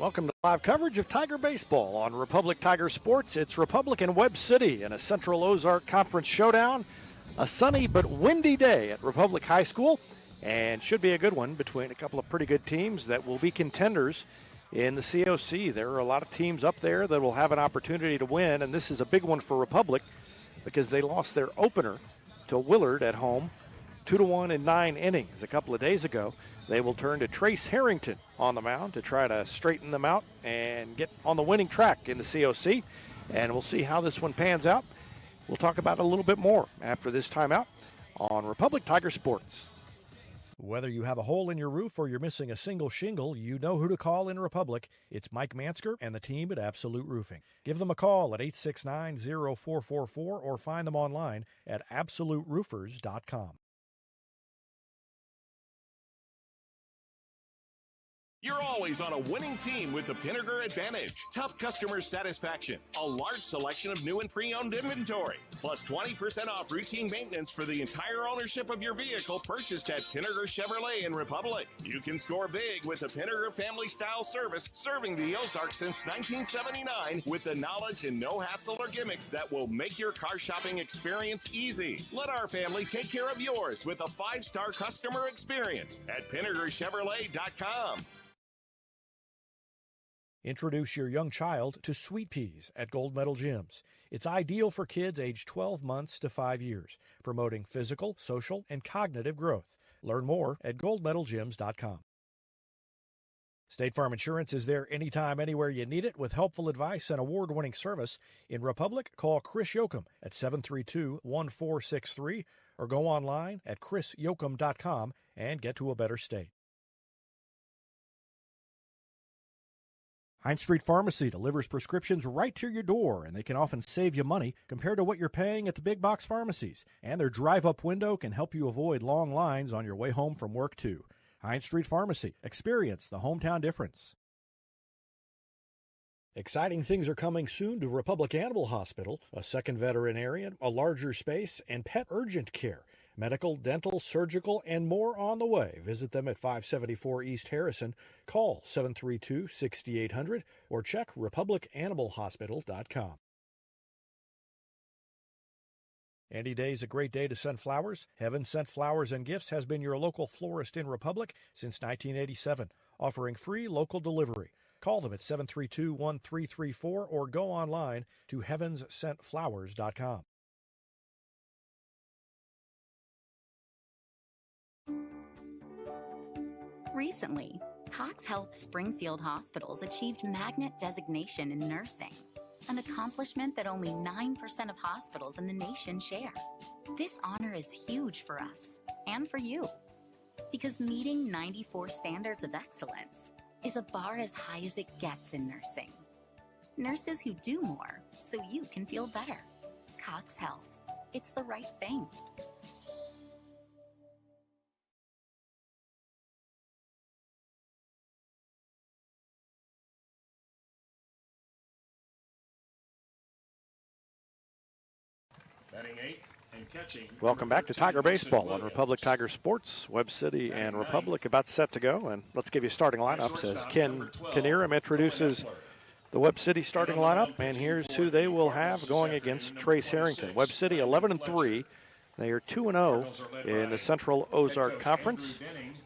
Welcome to live coverage of Tiger Baseball on Republic Tiger Sports. It's Republic and Webb City in a Central Ozark Conference showdown. A sunny but windy day at Republic High School, and should be a good one between a couple of pretty good teams that will be contenders in the COC. There are a lot of teams up there that will have an opportunity to win, and this is a big one for Republic because they lost their opener to Willard at home 2-1 in 9 innings a couple of days ago. They will turn to Trace Harrington on the mound to try to straighten them out and get on the winning track in the COC. And we'll see how this one pans out. We'll talk about it a little bit more after this timeout on Republic Tiger Sports. Whether you have a hole in your roof or you're missing a single shingle, you know who to call in Republic. It's Mike Mansker and the team at Absolute Roofing. Give them a call at 869-0444 or find them online at absoluteroofers.com. You're always on a winning team with the Pinnaker Advantage. Top customer satisfaction, a large selection of new and pre-owned inventory, plus 20% off routine maintenance for the entire ownership of your vehicle purchased at Pinnaker Chevrolet in Republic. You can score big with the Pinnaker family style service serving the Ozarks since 1979 with the knowledge and no hassle or gimmicks that will make your car shopping experience easy. Let our family take care of yours with a 5-star customer experience at PinnakerChevrolet.com. Introduce your young child to Sweet Peas at Gold Medal Gyms. It's ideal for kids aged 12 months to 5 years, promoting physical, social, and cognitive growth. Learn more at goldmedalgyms.com. State Farm Insurance is there anytime, anywhere you need it with helpful advice and award-winning service. In Republic, call Chris Yoakum at 732-1463 or go online at chrisyoakum.com and get to a better state. Heinz Street Pharmacy delivers prescriptions right to your door, and they can often save you money compared to what you're paying at the big box pharmacies. And their drive-up window can help you avoid long lines on your way home from work, too. Heinz Street Pharmacy. Experience the hometown difference. Exciting things are coming soon to Republic Animal Hospital, a second veterinarian, a larger space, and pet urgent care. Medical, dental, surgical, and more on the way. Visit them at 574 East Harrison. Call 732-6800 or check republicanimalhospital.com. Any day is a great day to send flowers. Heaven Sent Flowers and Gifts has been your local florist in Republic since 1987, offering free local delivery. Call them at 732-1334 or go online to heavenssentflowers.com. Recently, Cox Health Springfield Hospitals achieved Magnet designation in nursing, an accomplishment that only 9% of hospitals in the nation share. This honor is huge for us and for you, because meeting 94 standards of excellence is a bar as high as it gets in nursing. Nurses who do more so you can feel better. Cox Health. It's the right thing. Welcome back to Tiger Baseball on Republic Tiger Sports. Webb City and Republic about set to go. And let's give you starting lineups as Ken Knierim introduces the Webb City starting lineup. And here's who they will have going against Trace Harrington. Webb City 11-3. They are 2-0 in the Central Ozark Conference.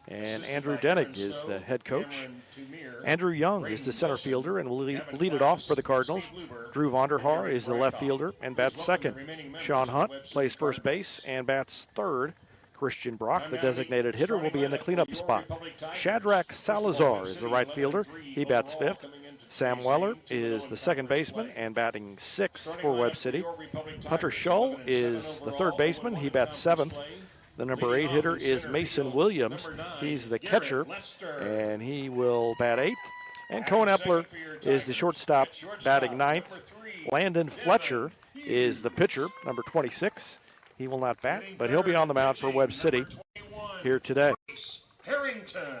And Andrew Denig is the head coach. Andrew Young is the center fielder and will lead it off for the Cardinals. Drew Vonderhaar is the left fielder and bats second. Sean Hunt plays first base and bats third. Christian Brock, the designated hitter, will be in the cleanup spot. Shadrach Salazar is the right fielder. He bats fifth. Sam Weller is the second baseman and batting sixth for Webb City. Hunter Shull is the third baseman. He bats seventh. The number 8 hitter is Mason Williams. He's the catcher, and he will bat eighth. And Cohen Epler is the shortstop, batting ninth. Landon Fletcher is the pitcher, number 26. He will not bat, but he'll be on the mound for Webb City here today.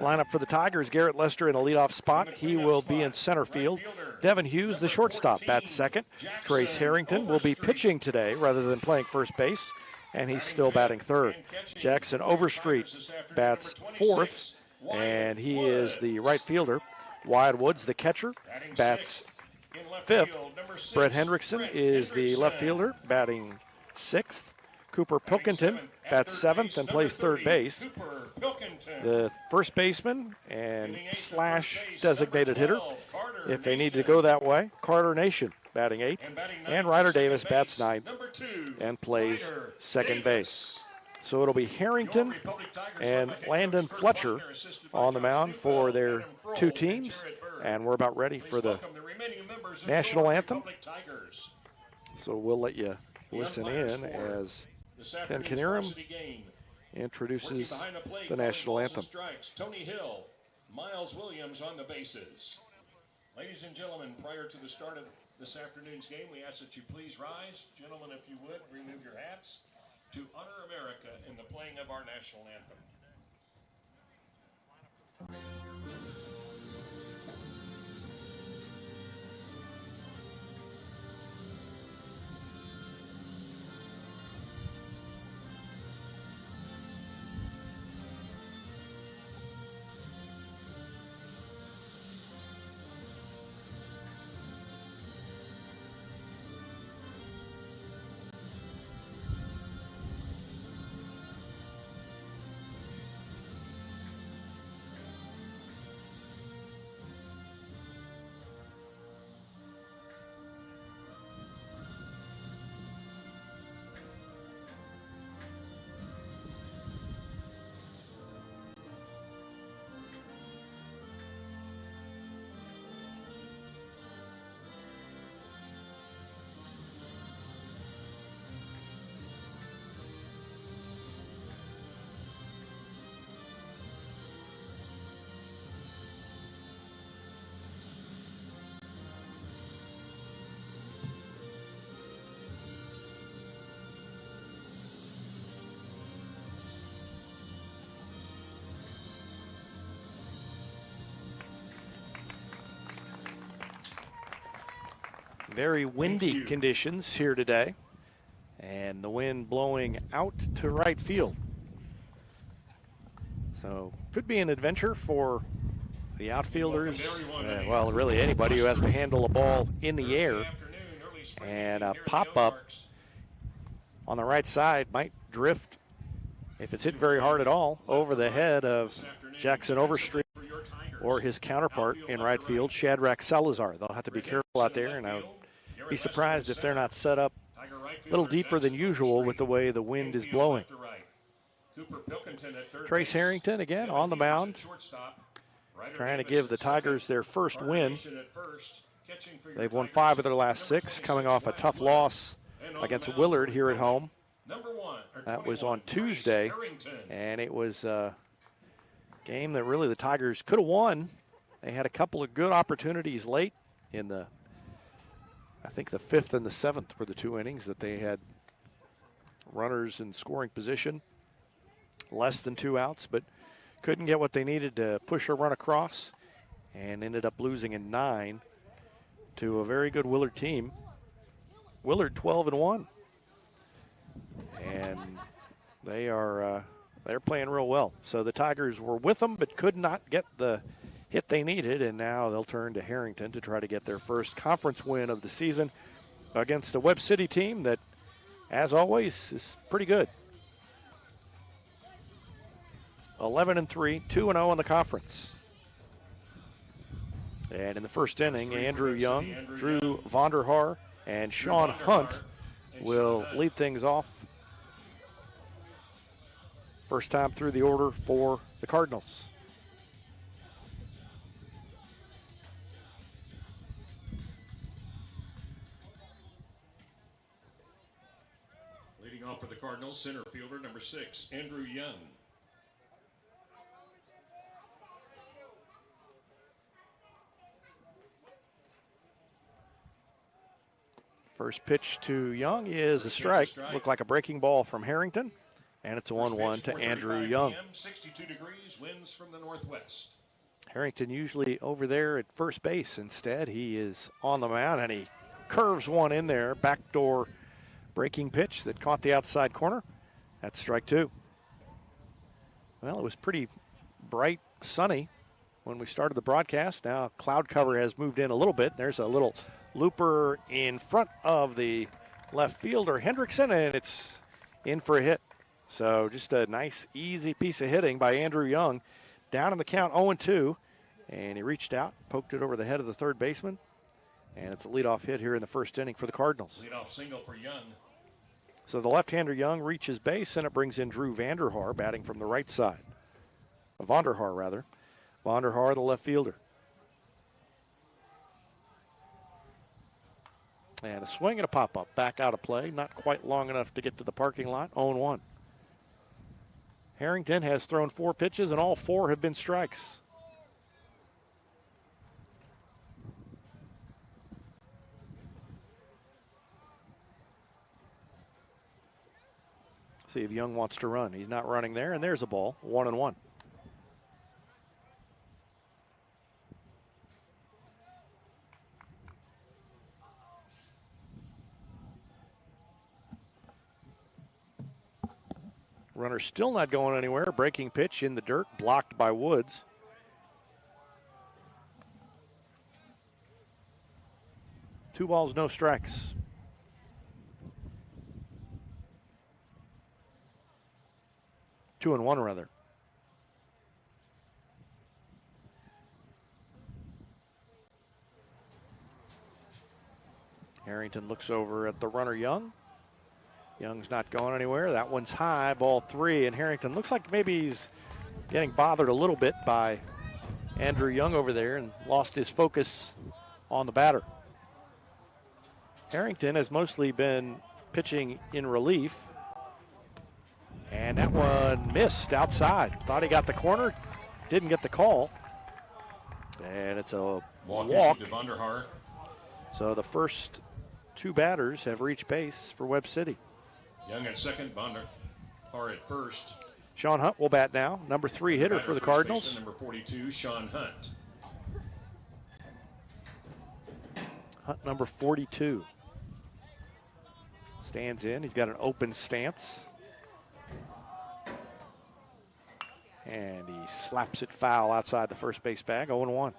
Lineup for the Tigers, Garrett Lester in the leadoff spot. He will be in center field. Devin Hughes, the shortstop, bats second. Trace Harrington will be pitching today rather than playing first base, and he's still batting third. Jackson Overstreet bats fourth, and he is the right fielder. Wyatt Woods, the catcher, bats fifth. Brett Hendrickson is the left fielder, batting sixth. Cooper Pilkington bats seventh and plays third base. The first baseman and / designated hitter, if they need to go that way, Carter Nation batting eighth. And Ryder Davis bats ninth and plays second base. So it'll be Harrington and Landon Fletcher on the mound for their two teams. And we're about ready for the national anthem. So we'll let you listen in as Ken Knierim introduces the national anthem. Tony Hill, Miles Williams on the bases. Ladies and gentlemen, prior to the start of this afternoon's game, we ask that you please rise. Gentlemen, if you would, remove your hats to honor America in the playing of our national anthem. Very windy conditions here today, and the wind blowing out to right field. So could be an adventure for the outfielders, well, really anybody who has to handle a ball in the air. And a pop-up on the right side might drift, if it's hit very hard at all, over the head of Jackson Overstreet or his counterpart in right field, Shadrach Salazar. They'll have to be careful out there, and I would be surprised if they're not set up a little deeper than usual with the way the wind is blowing. Trace Harrington again on the mound, trying to give the Tigers their first win. They've won 5 of their last 6, coming off a tough loss against Willard here at home. That was on Tuesday, and it was a game that really the Tigers could have won. They had a couple of good opportunities late in the, I think the 5th and the 7th were the 2 innings that they had runners in scoring position, less than 2 outs, but couldn't get what they needed to push a run across, and ended up losing in 9 to a very good Willard team. Willard 12-1, and they're playing real well. So the Tigers were with them, but could not get the hit they needed, and now they'll turn to Harrington to try to get their first conference win of the season against a Webb City team that, as always, is pretty good. 11-3, 2-0 in the conference. And in the first inning, Andrew Young, Drew Vonderhaar, and Sean Hunt will lead things off. First time through the order for the Cardinals. Leading off for the Cardinals, center fielder number 6, Andrew Young. First pitch to Young is a strike. Looked like a breaking ball from Harrington, and it's a 1-1 to Andrew Young. 62 degrees, winds from the northwest. Harrington usually over there at first base. Instead, he is on the mound, and he curves one in there, backdoor breaking pitch that caught the outside corner. That's strike 2. Well, it was pretty bright, sunny when we started the broadcast. Now cloud cover has moved in a little bit. There's a little looper in front of the left fielder, Hendrickson, and it's in for a hit. So just a nice, easy piece of hitting by Andrew Young. Down in the count, 0-2, and he reached out, poked it over the head of the third baseman, and it's a leadoff hit here in the first inning for the Cardinals. Leadoff single for Young. So the left-hander Young reaches base, and it brings in Drew Vanderhaar batting from the right side. Vonderhaar, rather. Vonderhaar, the left fielder. And a swing and a pop-up. Back out of play. Not quite long enough to get to the parking lot. 0-1. Harrington has thrown 4 pitches, and all 4 have been strikes. See if Young wants to run. He's not running there, and there's a ball. 1-1. Runner still not going anywhere. Breaking pitch in the dirt, blocked by Woods. Two balls, no strikes. Two and one, rather. Harrington looks over at the runner, Young. Young's not going anywhere. That one's high, ball 3, and Harrington looks like maybe he's getting bothered a little bit by Andrew Young over there and lost his focus on the batter. Harrington has mostly been pitching in relief, and that one missed outside. Thought he got the corner, didn't get the call, and it's a walk. To Vonderhaar. So the first 2 batters have reached base for Webb City. Young at second, Vonderhaar at first. Sean Hunt will bat now, number 3 hitter for the Cardinals. Baseman, number 42, Sean Hunt. Hunt, number 42. Stands in. He's got an open stance. And he slaps it foul outside the first base bag, 0-1.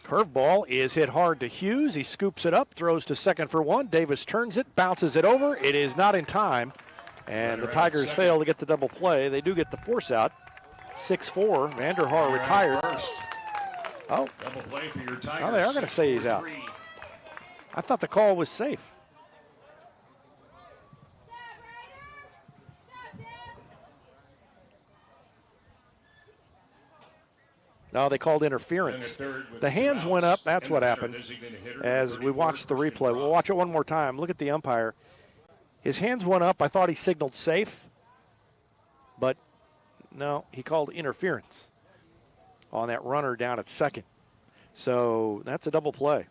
Curveball is hit hard to Hughes. He scoops it up, throws to second for 1. Davis turns it, bounces it over. It is not in time. And the Tigers fail to get the double play. They do get the force out. 6-4. Vanderhaar retired. Oh. Double play for your Tigers. Oh, they are going to say he's out. I thought the call was safe. No, they called interference. The hands went up. That's what happened. As we watched the replay, we'll watch it one more time. Look at the umpire. His hands went up. I thought he signaled safe. But no, he called interference on that runner down at second. So that's a double play.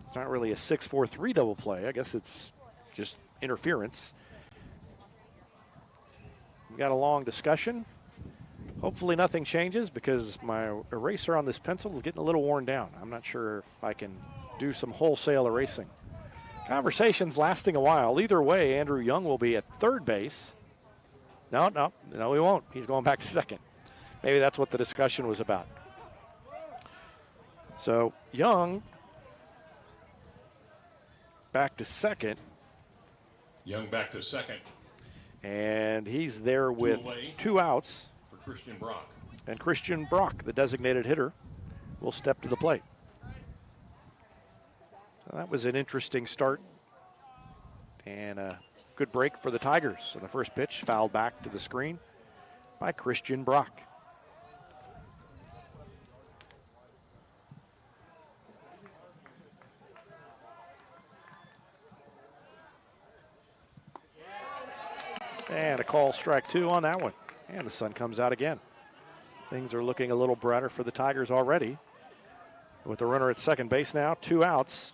It's not really a 6-4-3 double play. I guess it's just interference. We got a long discussion. Hopefully nothing changes because my eraser on this pencil is getting a little worn down. I'm not sure if I can do some wholesale erasing. Conversation's lasting a while. Either way, Andrew Young will be at third base. No, he won't. He's going back to second. Maybe that's what the discussion was about. So Young back to second. Young back to second. And he's there with 2 outs. For Christian Brock. And Christian Brock, the designated hitter, will step to the plate. So that was an interesting start. And a good break for the Tigers. So the first pitch fouled back to the screen by Christian Brock. And a call, strike 2 on that one. And the sun comes out again. Things are looking a little brighter for the Tigers already. With the runner at second base now, 2 outs.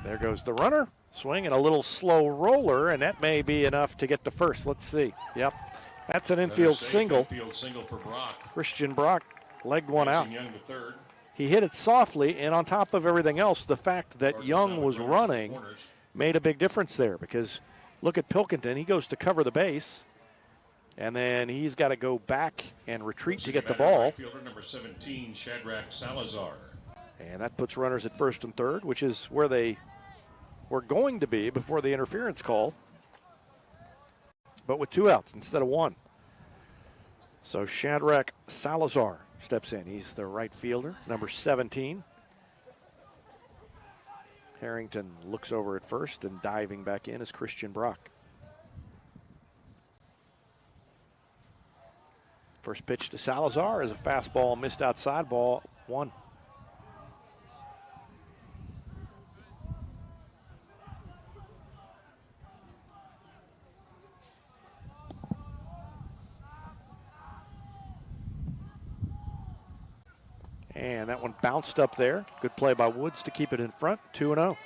There goes the runner. Swing and a little slow roller, and that may be enough to get to first. Let's see. Yep. That's an infield single. Infield single for Brock. Christian Brock legged one out. Young to third. He hit it softly, and on top of everything else, the fact that Young was running made a big difference there, because look at Pilkington. He goes to cover the base, and then he's got to go back and retreat to get the ball. Fielder number 17, Shadrach Salazar. And that puts runners at first and third, which is where they were going to be before the interference call, but with 2 outs instead of 1. So Shadrach Salazar steps in. He's the right fielder, number 17. Harrington looks over at first, and diving back in is Christian Brock. First pitch to Salazar is a fastball missed outside, ball 1. And that one bounced up there. Good play by Woods to keep it in front, 2-0.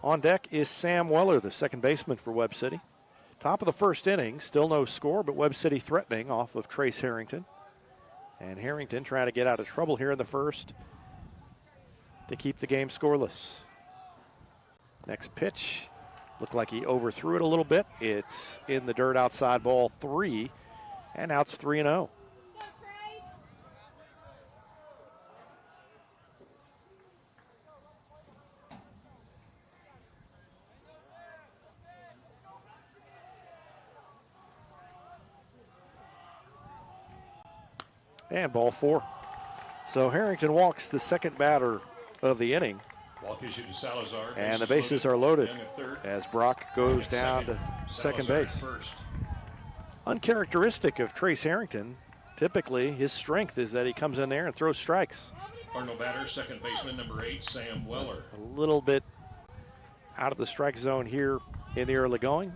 On deck is Sam Weller, the second baseman for Webb City. Top of the first inning, still no score, but Webb City threatening off of Trace Harrington. And Harrington trying to get out of trouble here in the first to keep the game scoreless. Next pitch, looked like he overthrew it a little bit. It's in the dirt outside, ball 3, and now it's 3-0. And ball 4. So Harrington walks the second batter of the inning. Walk issue to Salazar. And the bases are loaded as Brock goes down to second base. Uncharacteristic of Trace Harrington, typically his strength is that he comes in there and throws strikes. Cardinal batter, second baseman, number 8, Sam Weller. A little bit out of the strike zone here in the early going.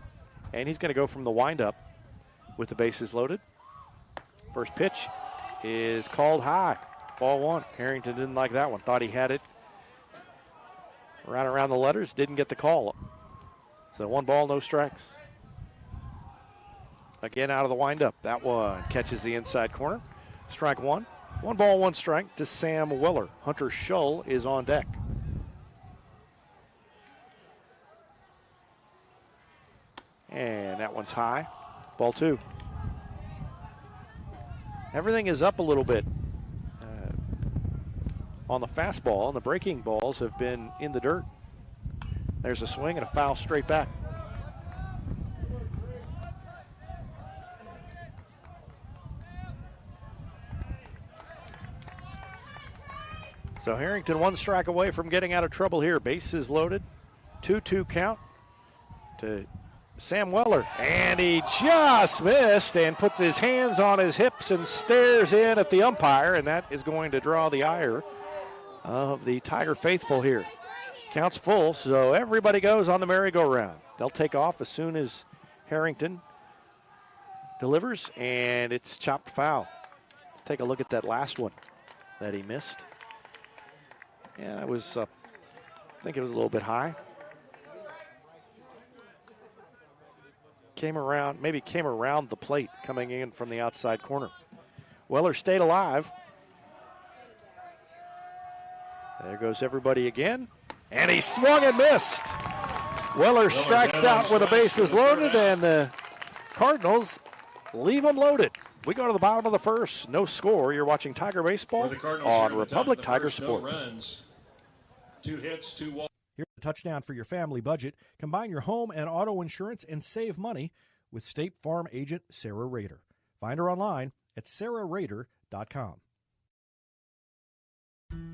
And he's going to go from the windup with the bases loaded. First pitch is called high. Ball 1. Harrington didn't like that one. Thought he had it right around the letters. Didn't get the call. So 1 ball, no strikes. Again out of the windup. That one catches the inside corner. Strike 1. 1 ball, 1 strike to Sam Weller. Hunter Shull is on deck. And that one's high. Ball 2. Everything is up a little bit on the fastball, and the breaking balls have been in the dirt. There's a swing and a foul straight back. So Harrington 1 strike away from getting out of trouble here. Bases loaded. 2-2 count to Sam Weller, and he just missed and puts his hands on his hips and stares in at the umpire, and that is going to draw the ire of the Tiger faithful here. Counts full, so everybody goes on the merry-go-round. They'll take off as soon as Harrington delivers, and it's chopped foul. Let's take a look at that last one that he missed. Yeah, it was, I think it was a little bit high. Came around the plate coming in from the outside corner. Weller stayed alive. There goes everybody again. And he swung and missed. Weller strikes out with the bases loaded, and the Cardinals leave them loaded. We go to the bottom of the first. No score. You're watching Tiger Baseball on Republic Tiger Sports. 2 hits, 2 walks. Here's a touchdown for your family budget. Combine your home and auto insurance and save money with State Farm agent Sarah Rader. Find her online at sarahrader.com.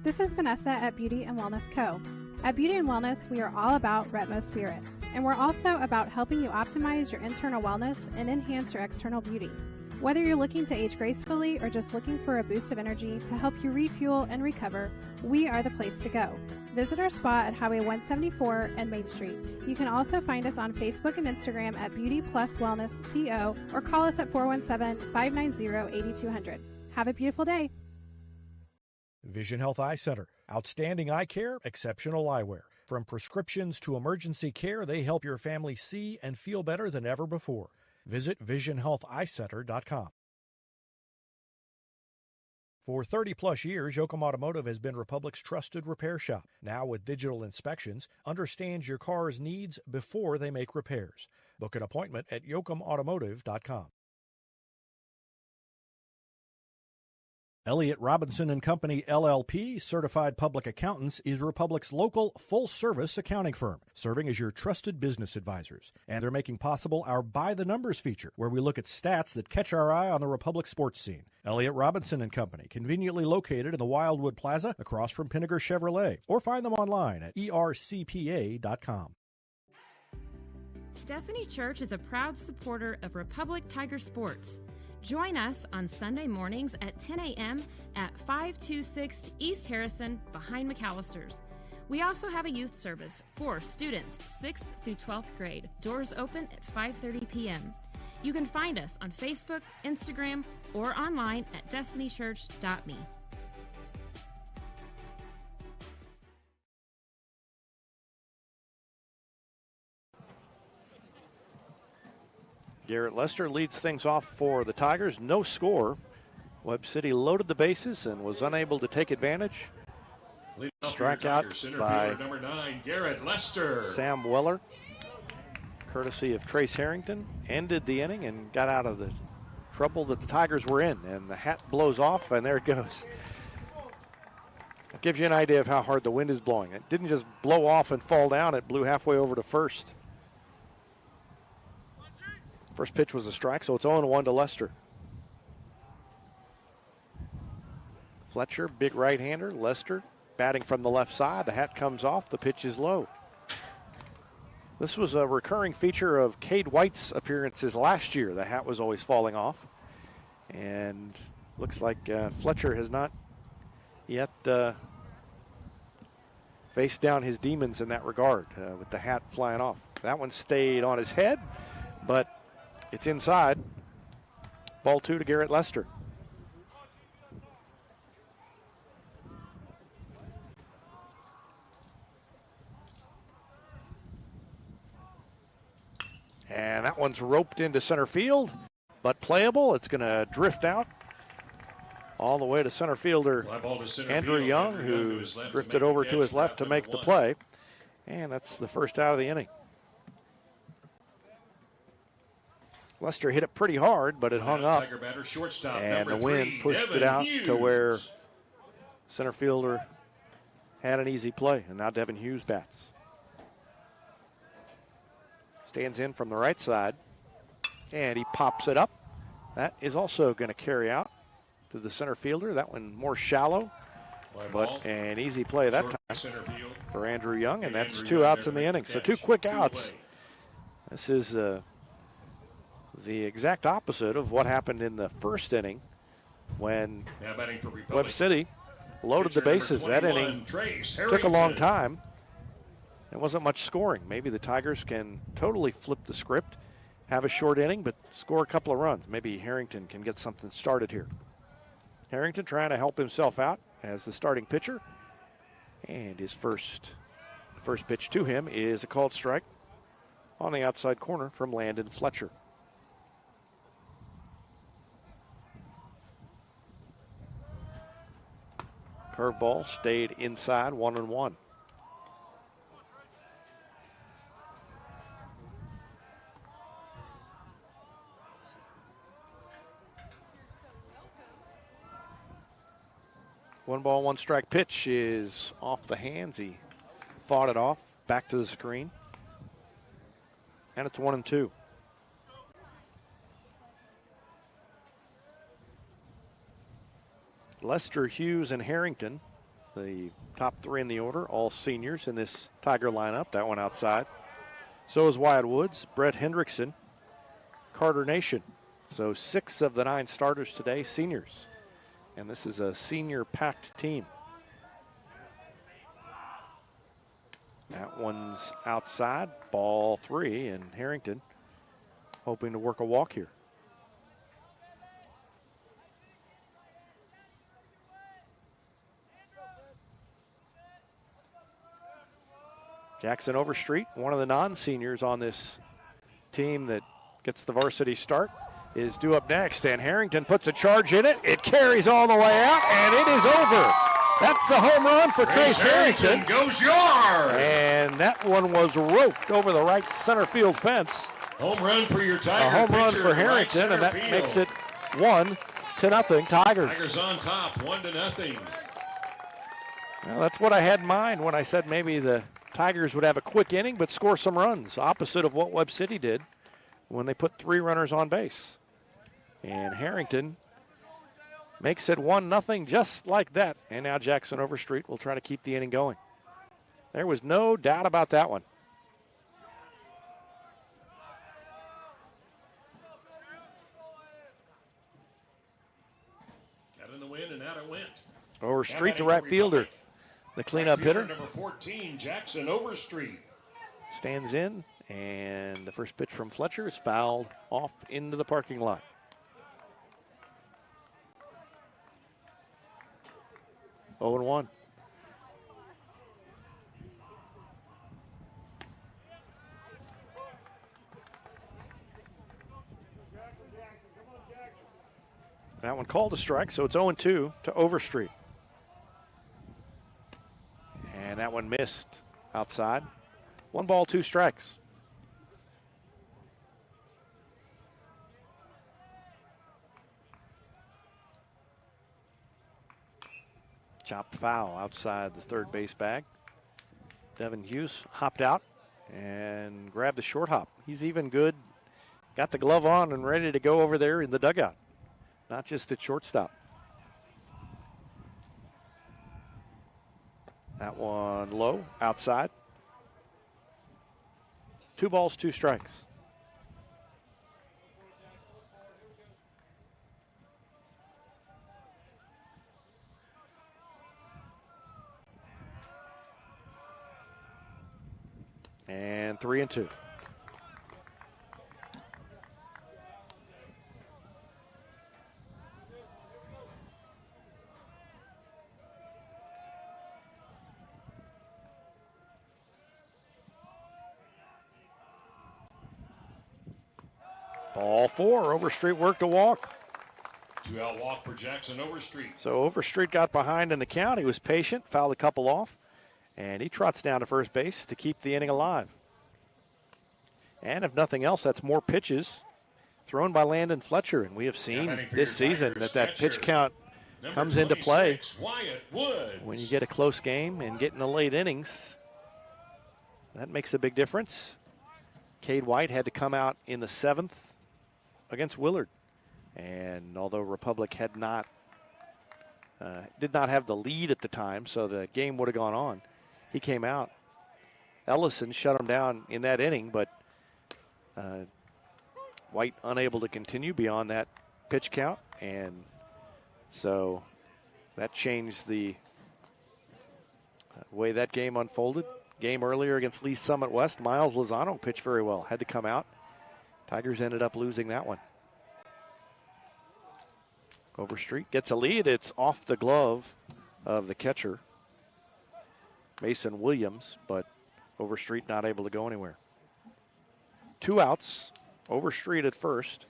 This is Vanessa at Beauty and Wellness Co. At Beauty and Wellness, we are all about Retmo Spirit, and we're also about helping you optimize your internal wellness and enhance your external beauty. Whether you're looking to age gracefully or just looking for a boost of energy to help you refuel and recover, we are the place to go. Visit our spot at Highway 174 and Main Street. You can also find us on Facebook and Instagram at Beauty Plus Wellness CO or call us at 417-590-8200. Have a beautiful day. Vision Health Eye Center. Outstanding eye care, exceptional eyewear. From prescriptions to emergency care, they help your family see and feel better than ever before. Visit visionhealtheyecenter.com. For 30-plus years, Yoakum Automotive has been Republic's trusted repair shop. Now with digital inspections, understands your car's needs before they make repairs. Book an appointment at yoakumautomotive.com. Elliott Robinson & Company, LLP, Certified Public Accountants, is Republic's local full-service accounting firm, serving as your trusted business advisors. And they're making possible our By the Numbers feature, where we look at stats that catch our eye on the Republic sports scene. Elliott Robinson & Company, conveniently located in the Wildwood Plaza across from Pinnaker Chevrolet, or find them online at ercpa.com. Destiny Church is a proud supporter of Republic Tiger Sports. Join us on Sunday mornings at 10 a.m. at 526 East Harrison behind McAllister's. We also have a youth service for students 6th through 12th grade. Doors open at 5:30 p.m. You can find us on Facebook, Instagram, or online at destinychurch.me. Garrett Lester leads things off for the Tigers. No score. Webb City loaded the bases and was unable to take advantage. Strikeout by number 9, Garrett Lester. Sam Weller, courtesy of Trace Harrington, ended the inning and got out of the trouble that the Tigers were in. And the hat blows off, and there it goes. It gives you an idea of how hard the wind is blowing. It didn't just blow off and fall down. It blew halfway over to first. First pitch was a strike, so it's 0-1 to Lester. Fletcher, big right-hander. Lester batting from the left side. The hat comes off. The pitch is low. This was a recurring feature of Cade White's appearances last year. The hat was always falling off. And looks like Fletcher has not yet faced down his demons in that regard with the hat flying off. That one stayed on his head, but it's inside. Ball 2 to Garrett Lester. And that one's roped into center field, but playable. It's going to drift out all the way to center fielder Andrew Young, who drifted over to his left to make the play. And that's the first out of the inning. Lester hit it pretty hard, but it hung up, and the wind pushed it out to where center fielder had an easy play, and now Devin Hughes bats. Stands in from the right side, and he pops it up. That is also going to carry out to the center fielder. That one more shallow, but an easy play that time for Andrew Young, and that's 2 outs in the inning. So 2 quick outs. This is the exact opposite of what happened in the first inning when Webb City loaded the bases. That inning took a long time. There wasn't much scoring. Maybe the Tigers can totally flip the script, have a short inning, but score a couple of runs. Maybe Harrington can get something started here. Harrington trying to help himself out as the starting pitcher. And his first pitch to him is a called strike on the outside corner from Landon Fletcher. Curveball stayed inside, 1-1. One ball, one strike pitch is off the hands. He fought it off, back to the screen. And it's 1-2. Lester, Hughes, and Harrington, the top 3 in the order, all seniors in this Tiger lineup. That one outside. So is Wyatt Woods, Brett Hendrickson, Carter Nation. So 6 of the 9 starters today, seniors. And this is a senior-packed team. That one's outside, ball 3, and Harrington hoping to work a walk here. Jackson Overstreet, one of the non-seniors on this team that gets the varsity start, is due up next, and Harrington puts a charge in it. It carries all the way out, and it is over. That's a home run for Trace Harrington. Goes yard. And that one was roped over the right center field fence. Home run for your Tiger. A home run for Harrington, and that makes it 1-0 Tigers. Tigers on top, 1-0. Well, that's what I had in mind when I said maybe the Tigers would have a quick inning but score some runs, opposite of what Webb City did when they put 3 runners on base. And Harrington makes it 1-0 just like that. And now Jackson Overstreet will try to keep the inning going. There was no doubt about that one. Got in the wind and out it went. Overstreet, the right fielder, the cleanup hitter. Number 14, Jackson Overstreet. Stands in, and the first pitch from Fletcher is fouled off into the parking lot. 0-1. That one called a strike, so it's 0-2 to Overstreet. And that one missed outside. 1 ball, 2 strikes. Chopped foul outside the third base bag. Devin Hughes hopped out and grabbed the short hop. He's even good. Got the glove on and ready to go over there in the dugout, not just at shortstop. That one low, outside. 2 balls, 2 strikes. And 3-2. Ball 4. Overstreet worked a walk. 2-out walk for Jackson Overstreet. So Overstreet got behind in the count. He was patient, fouled a couple off, and he trots down to first base to keep the inning alive. And if nothing else, that's more pitches thrown by Landon Fletcher. And we have seen this season that pitch count comes into play when you get a close game and get in the late innings. That makes a big difference. Cade White had to come out in the 7th against Willard. And although Republic had not, did not have the lead at the time, so the game would have gone on, he came out. Ellison shut him down in that inning, but White unable to continue beyond that pitch count. And so that changed the way that game unfolded. Game earlier against Lee Summit West, Miles Lozano pitched very well, had to come out. Tigers ended up losing that one. Overstreet gets a lead. It's off the glove of the catcher, Mason Williams, but Overstreet not able to go anywhere. 2 outs. Overstreet at first.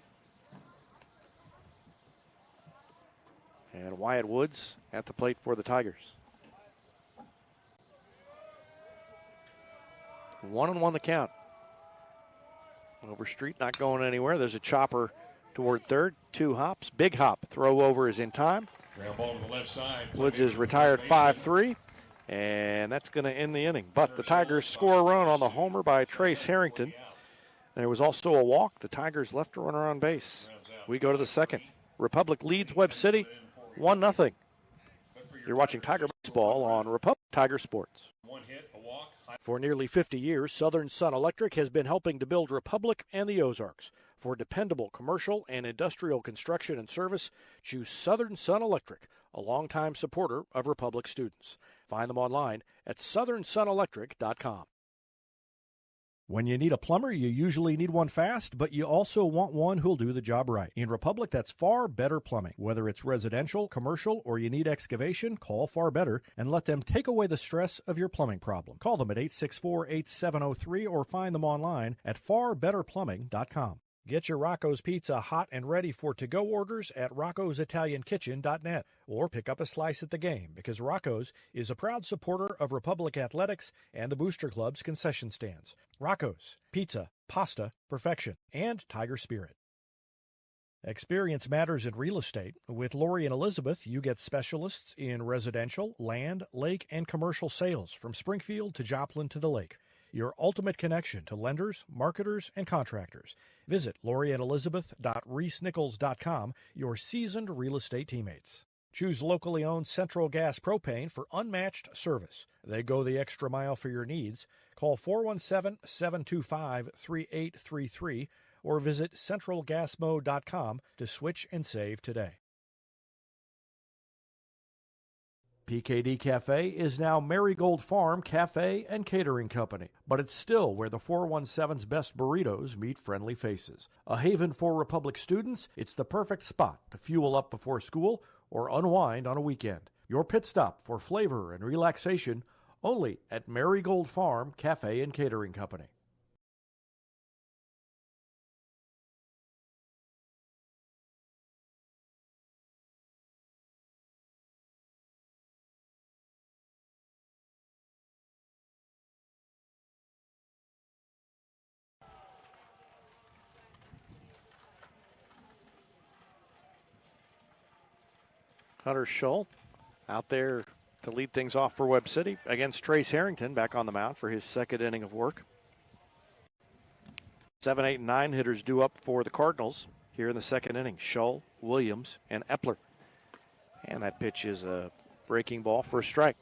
And Wyatt Woods at the plate for the Tigers. 1-1 the count. Overstreet not going anywhere. There's a chopper toward third. 2 hops. Big hop. Throw over is in time. Ground ball to the left side. Woods is retired 5-3. And that's going to end the inning. But the Tigers score a run on the homer by Trace Harrington. There was also a walk. The Tigers left a runner on base. We go to the second. Republic leads Webb City 1-0. You're watching Tiger Baseball on Republic Tiger Sports. 1 hit, a walk. For nearly 50 years, Southern Sun Electric has been helping to build Republic and the Ozarks. For dependable commercial and industrial construction and service, choose Southern Sun Electric, a longtime supporter of Republic students. Find them online at southernsunelectric.com. When you need a plumber, you usually need one fast, but you also want one who'll do the job right. In Republic, that's Far Better Plumbing. Whether it's residential, commercial, or you need excavation, call Far Better and let them take away the stress of your plumbing problem. Call them at 864-8703 or find them online at farbetterplumbing.com. Get your Rocco's Pizza hot and ready for to-go orders at roccositaliankitchen.net or pick up a slice at the game because Rocco's is a proud supporter of Republic Athletics and the Booster Club's concession stands. Rocco's, pizza, pasta, perfection, and Tiger Spirit. Experience matters in real estate. With Lori and Elizabeth, you get specialists in residential, land, lake, and commercial sales from Springfield to Joplin to the lake. Your ultimate connection to lenders, marketers, and contractors. Visit loriandelizabeth.reesnichols.com, your seasoned real estate teammates. Choose locally owned Central Gas Propane for unmatched service. They go the extra mile for your needs. Call 417-725-3833 or visit centralgasmo.com to switch and save today. PKD Cafe is now Marigold Farm Cafe and Catering Company, but it's still where the 417's best burritos meet friendly faces. A haven for Republic students, it's the perfect spot to fuel up before school or unwind on a weekend. Your pit stop for flavor and relaxation only at Marigold Farm Cafe and Catering Company. Hunter Schull out there to lead things off for Webb City against Trace Harrington back on the mound for his second inning of work. 7, 8, and 9 hitters due up for the Cardinals here in the second inning. Schull, Williams, and Epler. And that pitch is a breaking ball for a strike.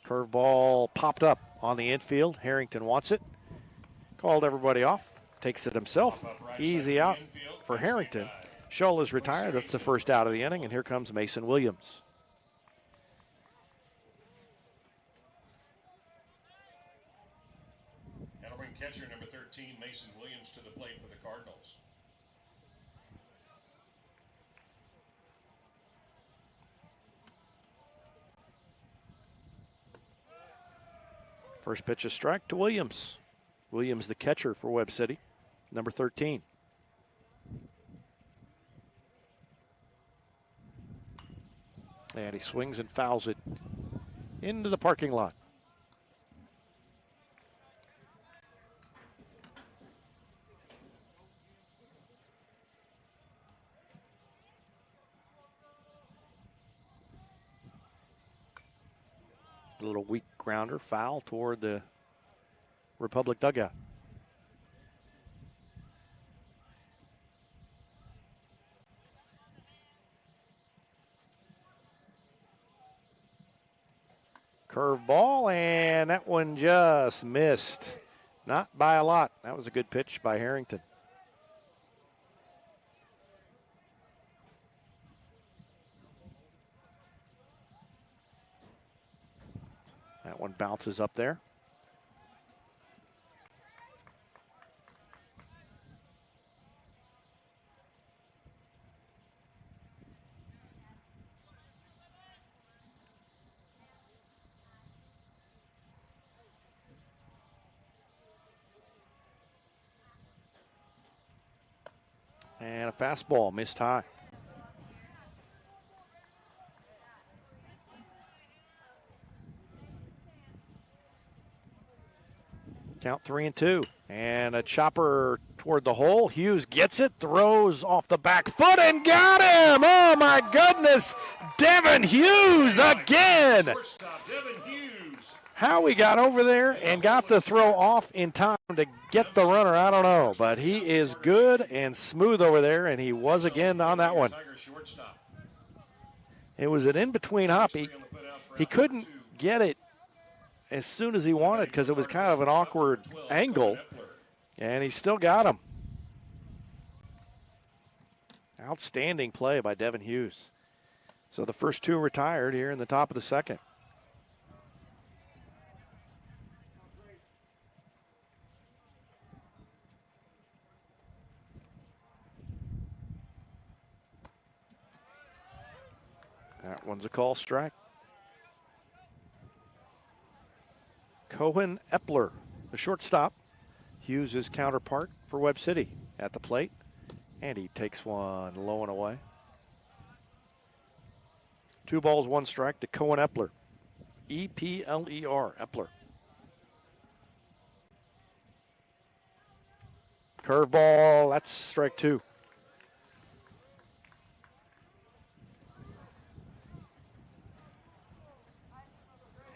Curveball popped up on the infield. Harrington wants it. Called everybody off. Takes it himself. Easy out for Harrington. Schull is retired. That's the first out of the inning. And here comes Mason Williams. That'll bring catcher number 13, Mason Williams, to the plate for the Cardinals. First pitch, a strike to Williams. Williams, the catcher for Webb City, number 13. And he swings and fouls it into the parking lot. A little weak grounder, foul toward the Republic dugout. Curveball, and that one just missed. Not by a lot. That was a good pitch by Harrington. That one bounces up there. And a fastball missed high. Count 3-2. And a chopper toward the hole. Hughes gets it, throws off the back foot and got him. Oh, my goodness. Devin Hughes again. How he got over there and got the throw off in time to get the runner, I don't know. But he is good and smooth over there, and he was again on that one. It was an in-between hop. He couldn't get it as soon as he wanted because it was kind of an awkward angle, and he still got him. Outstanding play by Devin Hughes. So the first two retired here in the top of the second. That one's a call strike. Cohen Epler, the shortstop. Hughes' counterpart for Webb City at the plate. And he takes one low and away. 2 balls, 1 strike to Cohen Epler. E-P-L-E-R, Epler. Curveball, that's strike 2.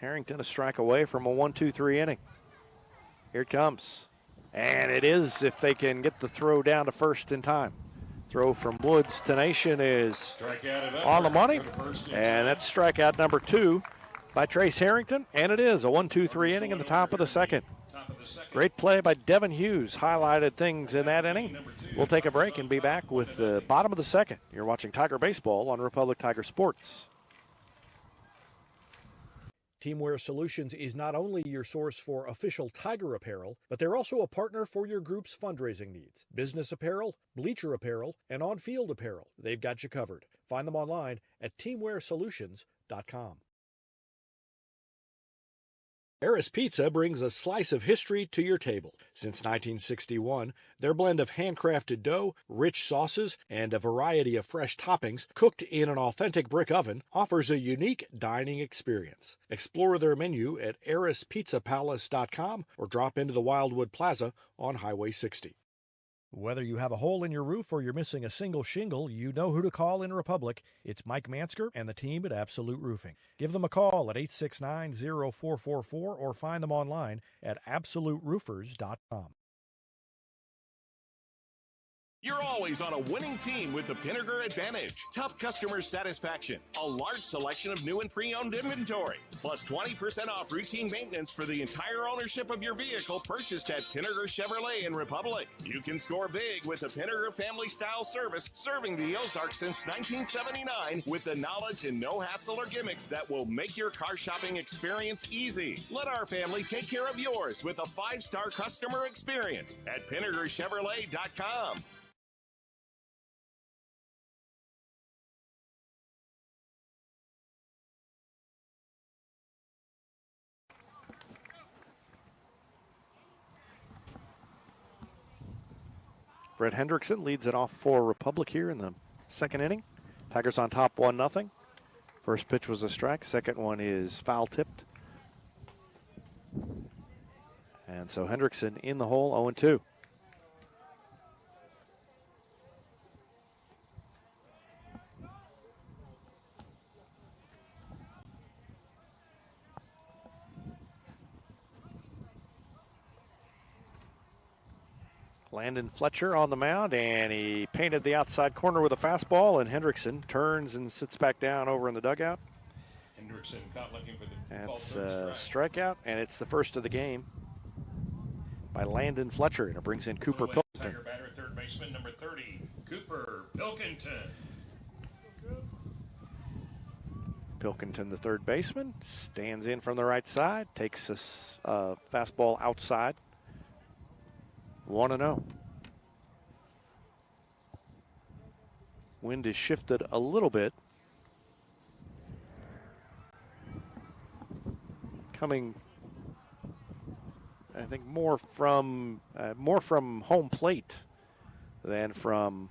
Harrington a strike away from a 1-2-3 inning. Here it comes. And it is if they can get the throw down to first in time. Throw from Woods to Nation is on the money. And that's strikeout number 2 by Trace Harrington. And it is a 1-2-3 inning in the top of the second. Great play by Devin Hughes. Highlighted things in that inning. We'll take a break and be back with the bottom of the second. You're watching Tiger Baseball on Republic Tiger Sports. Teamwear Solutions is not only your source for official Tiger apparel, but they're also a partner for your group's fundraising needs. Business apparel, bleacher apparel, and on-field apparel. They've got you covered. Find them online at teamwearsolutions.com. Eris Pizza brings a slice of history to your table. Since 1961, their blend of handcrafted dough, rich sauces, and a variety of fresh toppings cooked in an authentic brick oven offers a unique dining experience. Explore their menu at erispizzapalace.com or drop into the Wildwood Plaza on Highway 60. Whether you have a hole in your roof or you're missing a single shingle, you know who to call in Republic. It's Mike Mansker and the team at Absolute Roofing. Give them a call at 869-0444 or find them online at absoluteroofers.com. You're always on a winning team with the Pinnaker Advantage. Top customer satisfaction, a large selection of new and pre-owned inventory, plus 20% off routine maintenance for the entire ownership of your vehicle purchased at Pinnaker Chevrolet in Republic. You can score big with the Pinnaker family-style service serving the Ozarks since 1979 with the knowledge and no hassle or gimmicks that will make your car shopping experience easy. Let our family take care of yours with a 5-star customer experience at PinnakerChevrolet.com. Brett Hendrickson leads it off for Republic here in the second inning. Tigers on top 1-0. First pitch was a strike. Second one is foul tipped. And so Hendrickson in the hole, 0-2. Landon Fletcher on the mound, and he painted the outside corner with a fastball, and Hendrickson turns and sits back down over in the dugout. Hendrickson caught looking for the That's a strikeout, and it's the first of the game by Landon Fletcher, and it brings in Cooper Pilkington. Tiger batter, third baseman, number 30, Cooper Pilkington. Pilkington, the third baseman, stands in from the right side, takes a fastball outside. 1-0. Wind is shifted a little bit. Coming, I think, more from home plate than from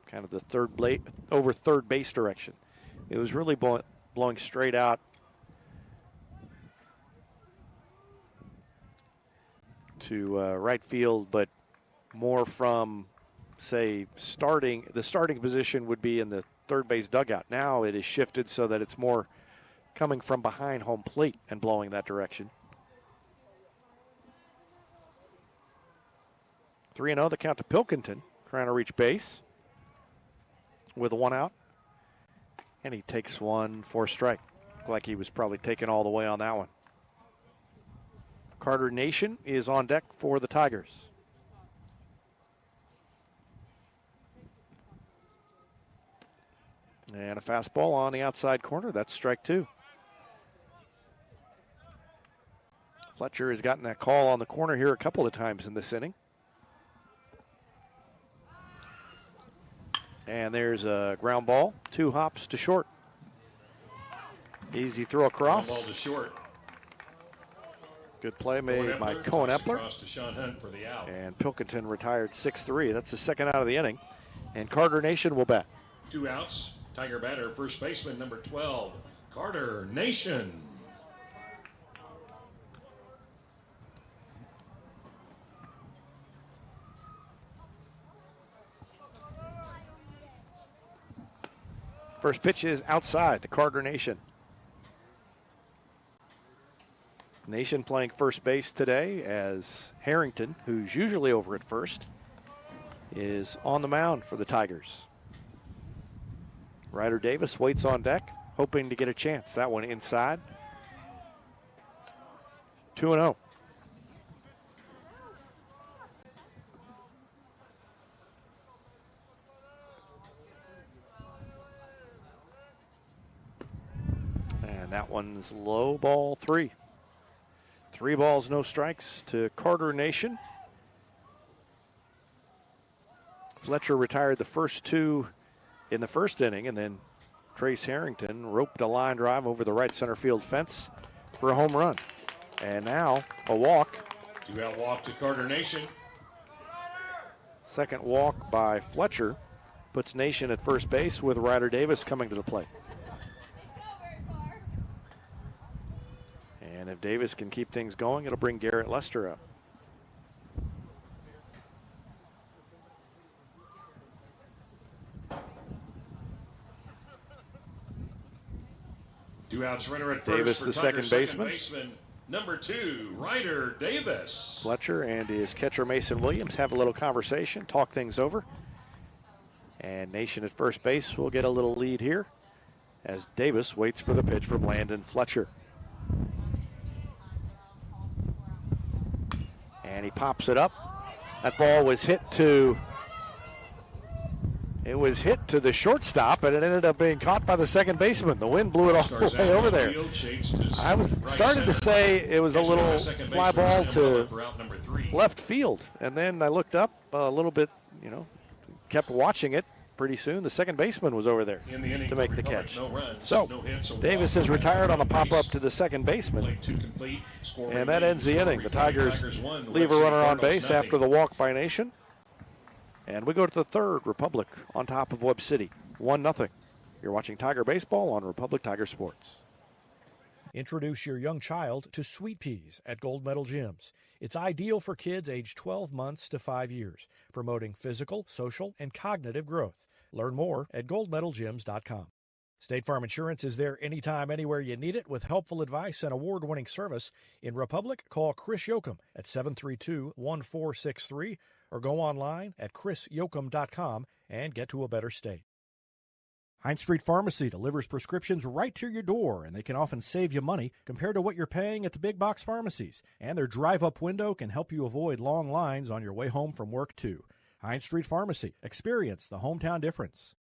kind of the third base direction. It was really blowing straight out to right field, but more from, say, the starting position would be in the third base dugout. Now it is shifted so that it's more coming from behind home plate and blowing that direction. 3-0, the count to Pilkington, trying to reach base with a 1 out. And he takes one for a strike. Looked like he was probably taken all the way on that one. Carter Nation is on deck for the Tigers. And a fastball on the outside corner. That's strike two. Fletcher has gotten that call on the corner here a couple of times in this inning. And there's a ground ball, 2 hops to short. Easy throw across. Ground ball to short. Good play made by Cohen Epler. Across to Sean Hunt for the out. And Pilkington retired 6-3. That's the second out of the inning. And Carter Nation will bat. 2 outs. Tiger batter, first baseman number 12, Carter Nation. First pitch is outside to Carter Nation. Nation playing first base today as Harrington, who's usually over at first, is on the mound for the Tigers. Ryder Davis waits on deck, hoping to get a chance. That one inside. 2-0. And that one's low, ball 3. 3 balls, no strikes to Carter Nation. Fletcher retired the first 2 in the first inning, and then Trace Harrington roped a line drive over the right center field fence for a home run. And now a walk. 2-out walk to Carter Nation. Second walk by Fletcher puts Nation at first base with Ryder Davis coming to the plate. And if Davis can keep things going, it'll bring Garrett Lester up. Two outs, runner at Davis, first the for second Tigers' baseman. Number 2, Ryder Davis. Fletcher and his catcher Mason Williams have a little conversation, talk things over. And Nation at first base will get a little lead here as Davis waits for the pitch from Landon Fletcher. And he pops it up. That ball was hit to the shortstop, and it ended up being caught by the second baseman. The wind blew it all the way over there. I was started to say it was a little fly ball to left field, and then I looked up a little bit, kept watching it. Pretty soon, the second baseman was over there to make the catch. So, Davis is retired on the pop-up to the second baseman, and that ends the inning. The Tigers leave a runner on base after the walk by Nation. And we go to the third. Republic on top of Webb City, 1-0. You're watching Tiger Baseball on Republic Tiger Sports. Introduce your young child to Sweet Peas at Gold Medal Gyms. It's ideal for kids aged 12 months to 5 years, promoting physical, social, and cognitive growth. Learn more at goldmedalgyms.com. State Farm Insurance is there anytime, anywhere you need it with helpful advice and award-winning service. In Republic, call Chris Yoakum at 732-1463 or go online at chrisyoakum.com and get to a better state. Heinz Street Pharmacy delivers prescriptions right to your door, and they can often save you money compared to what you're paying at the big box pharmacies. And their drive-up window can help you avoid long lines on your way home from work, too. Heinz Street Pharmacy. Experience the hometown difference.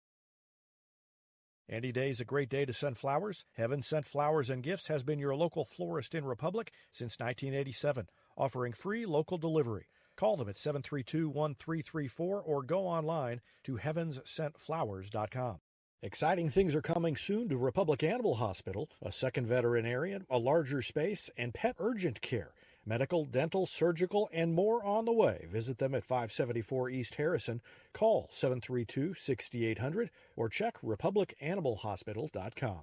Any day is a great day to send flowers. Heaven Sent Flowers and Gifts has been your local florist in Republic since 1987, offering free local delivery. Call them at 732-1334 or go online to heavenssentflowers.com. Exciting things are coming soon to Republic Animal Hospital, a second veterinarian, a larger space, and pet urgent care. Medical, dental, surgical, and more on the way. Visit them at 574 East Harrison. Call 732-6800 or check republicanimalhospital.com.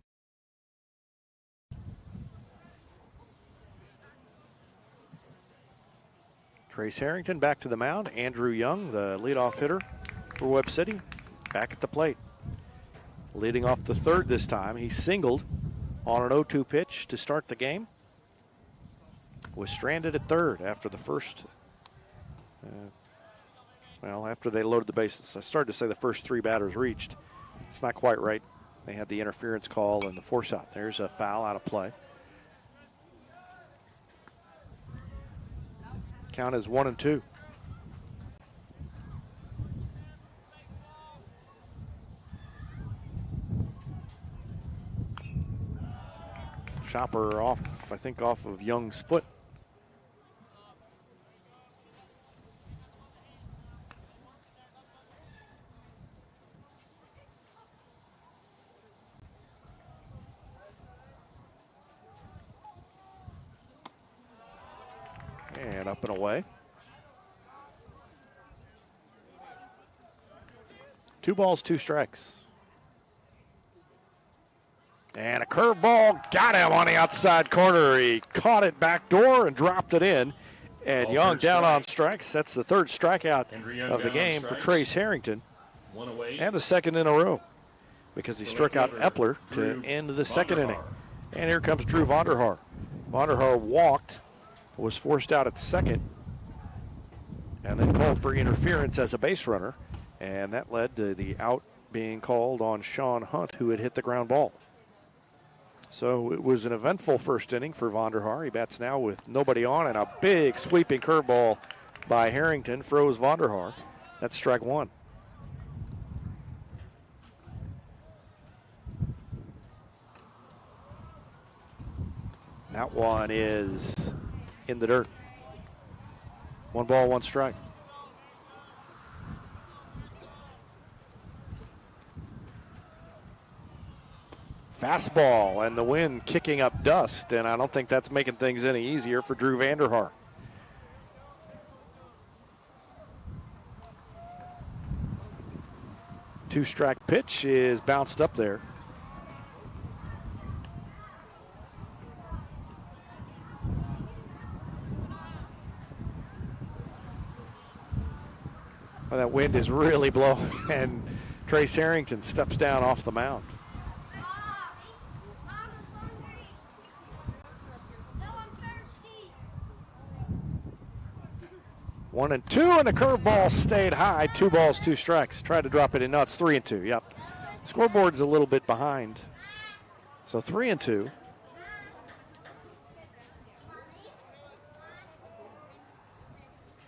Trace Harrington back to the mound. Andrew Young, the leadoff hitter for Webb City, back at the plate. Leading off the third this time. He singled on an 0-2 pitch to start the game. Was stranded at third after the first, after they loaded the bases. I started to say the first 3 batters reached. It's not quite right. They had the interference call and the force out. There's a foul out of play. Count is 1-2. Chopper off, I think, off of Young's foot. And up and away. 2 balls, 2 strikes. And a curveball got him on the outside corner. He caught it backdoor and dropped it in. And Young down on strikes. That's the 3rd strikeout of the game for Trace Harrington. 1 away. And the 2nd in a row because he struck out Epler to end the 2nd inning. And here comes Drew Vonderhaar. Vonderhaar walked, was forced out at 2nd, and then called for interference as a base runner. And that led to the out being called on Sean Hunt, who had hit the ground ball. So it was an eventful first inning for Vonderhaar. He bats now with nobody on, and a big sweeping curveball by Harrington froze Vonderhaar. That's strike 1. That one is in the dirt. 1 ball, 1 strike. Fastball and the wind kicking up dust, and I don't think that's making things any easier for Drew Vonderhaar. Two-strike pitch is bounced up there. Well, that wind is really blowing, and Trace Harrington steps down off the mound. 1-2, and the curveball stayed high. 2 balls, 2 strikes. Tried to drop it in. No, it's 3-2. Yep. Scoreboard's a little bit behind. So 3-2.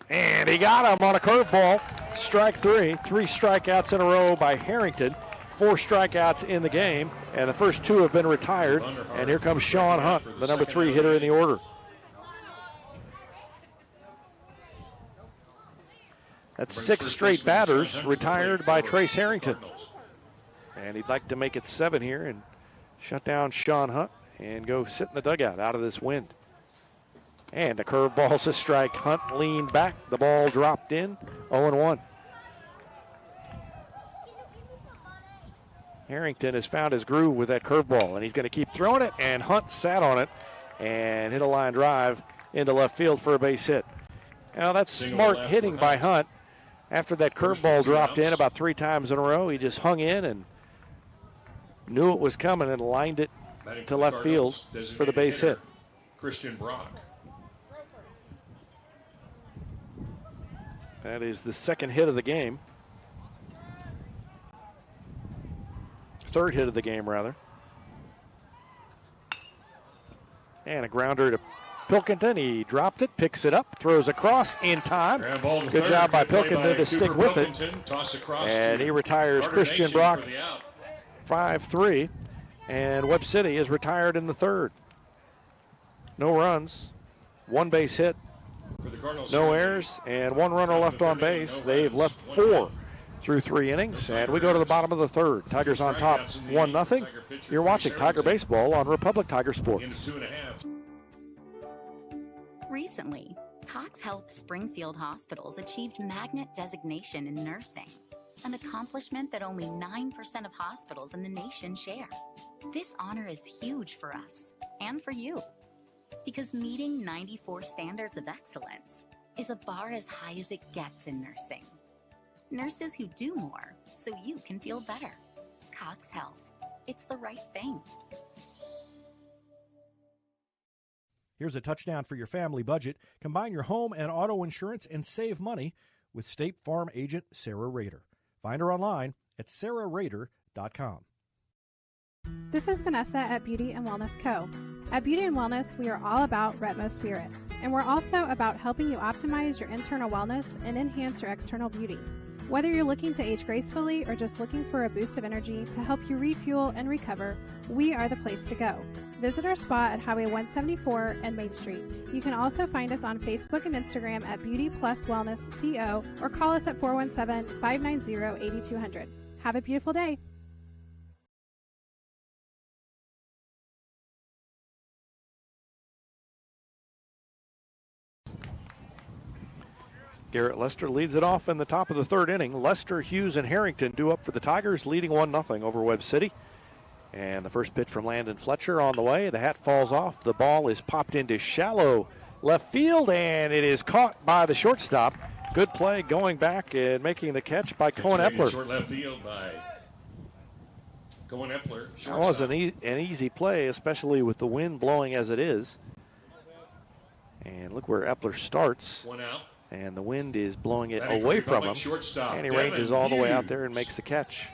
And he got him on a curveball. Strike 3. 3 strikeouts in a row by Harrington. 4 strikeouts in the game. And the first 2 have been retired. And here comes Sean Hunt, the number 3 hitter in the order. That's 6 straight batters retired by Trace Harrington. And he'd like to make it 7 here and shut down Sean Hunt and go sit in the dugout out of this wind. And the curveball's a strike. Hunt leaned back. The ball dropped in. 0-1. Harrington has found his groove with that curveball, and he's going to keep throwing it, and Hunt sat on it and hit a line drive into left field for a base hit. Now that's smart hitting by Hunt. After that curveball dropped in about 3 times in a row, he just hung in and knew it was coming and lined it to left field for the base hit. Christian Brock. That is the 2nd hit of the game. 3rd hit of the game, rather. And a grounder to Pilkington. He dropped it, picks it up, throws across in time. Good job by Pilkington to stick with it. And he retires Christian Brock 5-3. And Webb City is retired in the 3rd. No runs, 1 base hit, no errors, and 1 runner left on base. They've left 4 through 3 innings, and we go to the bottom of the 3rd. Tigers on top 1-0. You're watching Tiger Baseball on Republic Tiger Sports. Recently, Cox Health Springfield Hospitals achieved Magnet designation in nursing, an accomplishment that only 9% of hospitals in the nation share. This honor is huge for us and for you, because meeting 94 standards of excellence is a bar as high as it gets in nursing. Nurses who do more so you can feel better. Cox Health. It's the right thing. Here's a touchdown for your family budget. Combine your home and auto insurance and save money with State Farm agent Sarah Rader. Find her online at sarahrader.com. This is Vanessa at Beauty and Wellness Co. At Beauty and Wellness, we are all about Retmo Spirit, and we're also about helping you optimize your internal wellness and enhance your external beauty. Whether you're looking to age gracefully or just looking for a boost of energy to help you refuel and recover, we are the place to go. Visit our spot at Highway 174 and Main Street. You can also find us on Facebook and Instagram at Beauty Plus Wellness CO or call us at 417-590-8200. Have a beautiful day. Garrett Lester leads it off in the top of the third inning. Lester, Hughes, and Harrington due up for the Tigers, leading 1-0 over Webb City. And the first pitch from Landon Fletcher on the way. The hat falls off. The ball is popped into shallow left field, and it is caught by the shortstop. Good play going back and making the catch by Cohen Epler. Short left field by Cohen Epler. That was an easy play, especially with the wind blowing as it is. And look where Epler starts. One out. And the wind is blowing it away from him. And he ranges all the way out there and makes the catch.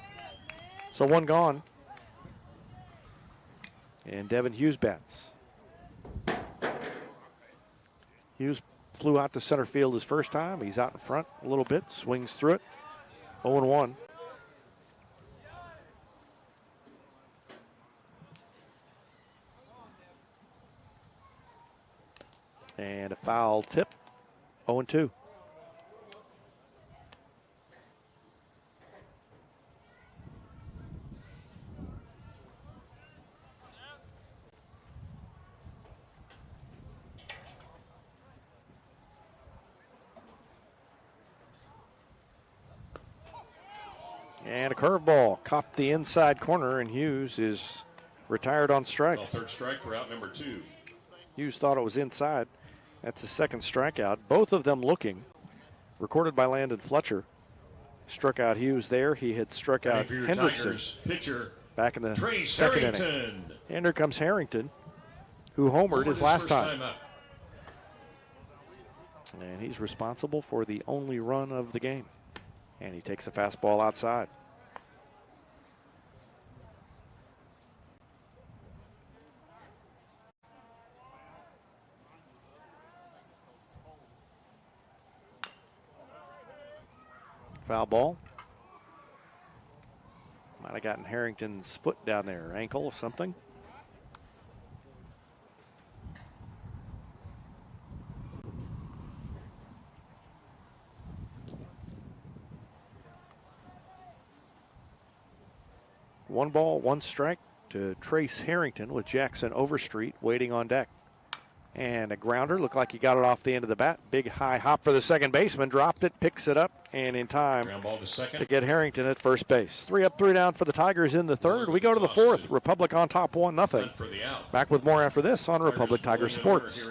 So one gone. And Devin Hughes bats. Hughes flew out to center field his first time. He's out in front a little bit, swings through it. 0-1. And a foul tip. 0-2. And a curveball caught the inside corner, and Hughes is retired on strikes. Third strike for out number 2. Hughes thought it was inside. That's the second strikeout. Both of them looking. Recorded by Landon Fletcher. Struck out Hughes there. He had struck out Hendrickson pitcher, back in the Trace second Harrington. inning. And here comes Harrington, who homered his last time. And he's responsible for the only run of the game. And he takes a fastball outside. Foul ball. Might have gotten Harrington's foot down there, ankle or something. One ball, one strike to Trace Harrington with Jackson Overstreet waiting on deck. And a grounder, looked like he got it off the end of the bat. Big high hop for the second baseman, dropped it, picks it up, and in time to get Harrington at first base. 3 up, 3 down for the Tigers in the third. We go to the fourth. Republic on top 1-0. Back with more after this on Republic Tiger Sports.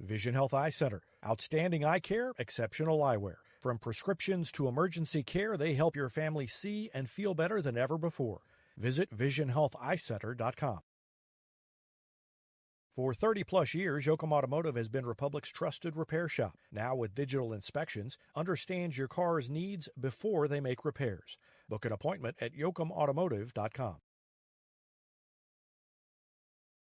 Vision Health Eye Center. Outstanding eye care, exceptional eyewear. From prescriptions to emergency care, they help your family see and feel better than ever before. Visit visionhealtheyecenter.com. For 30-plus years, Yoakum Automotive has been Republic's trusted repair shop. Now with digital inspections, understands your car's needs before they make repairs. Book an appointment at yoakumautomotive.com.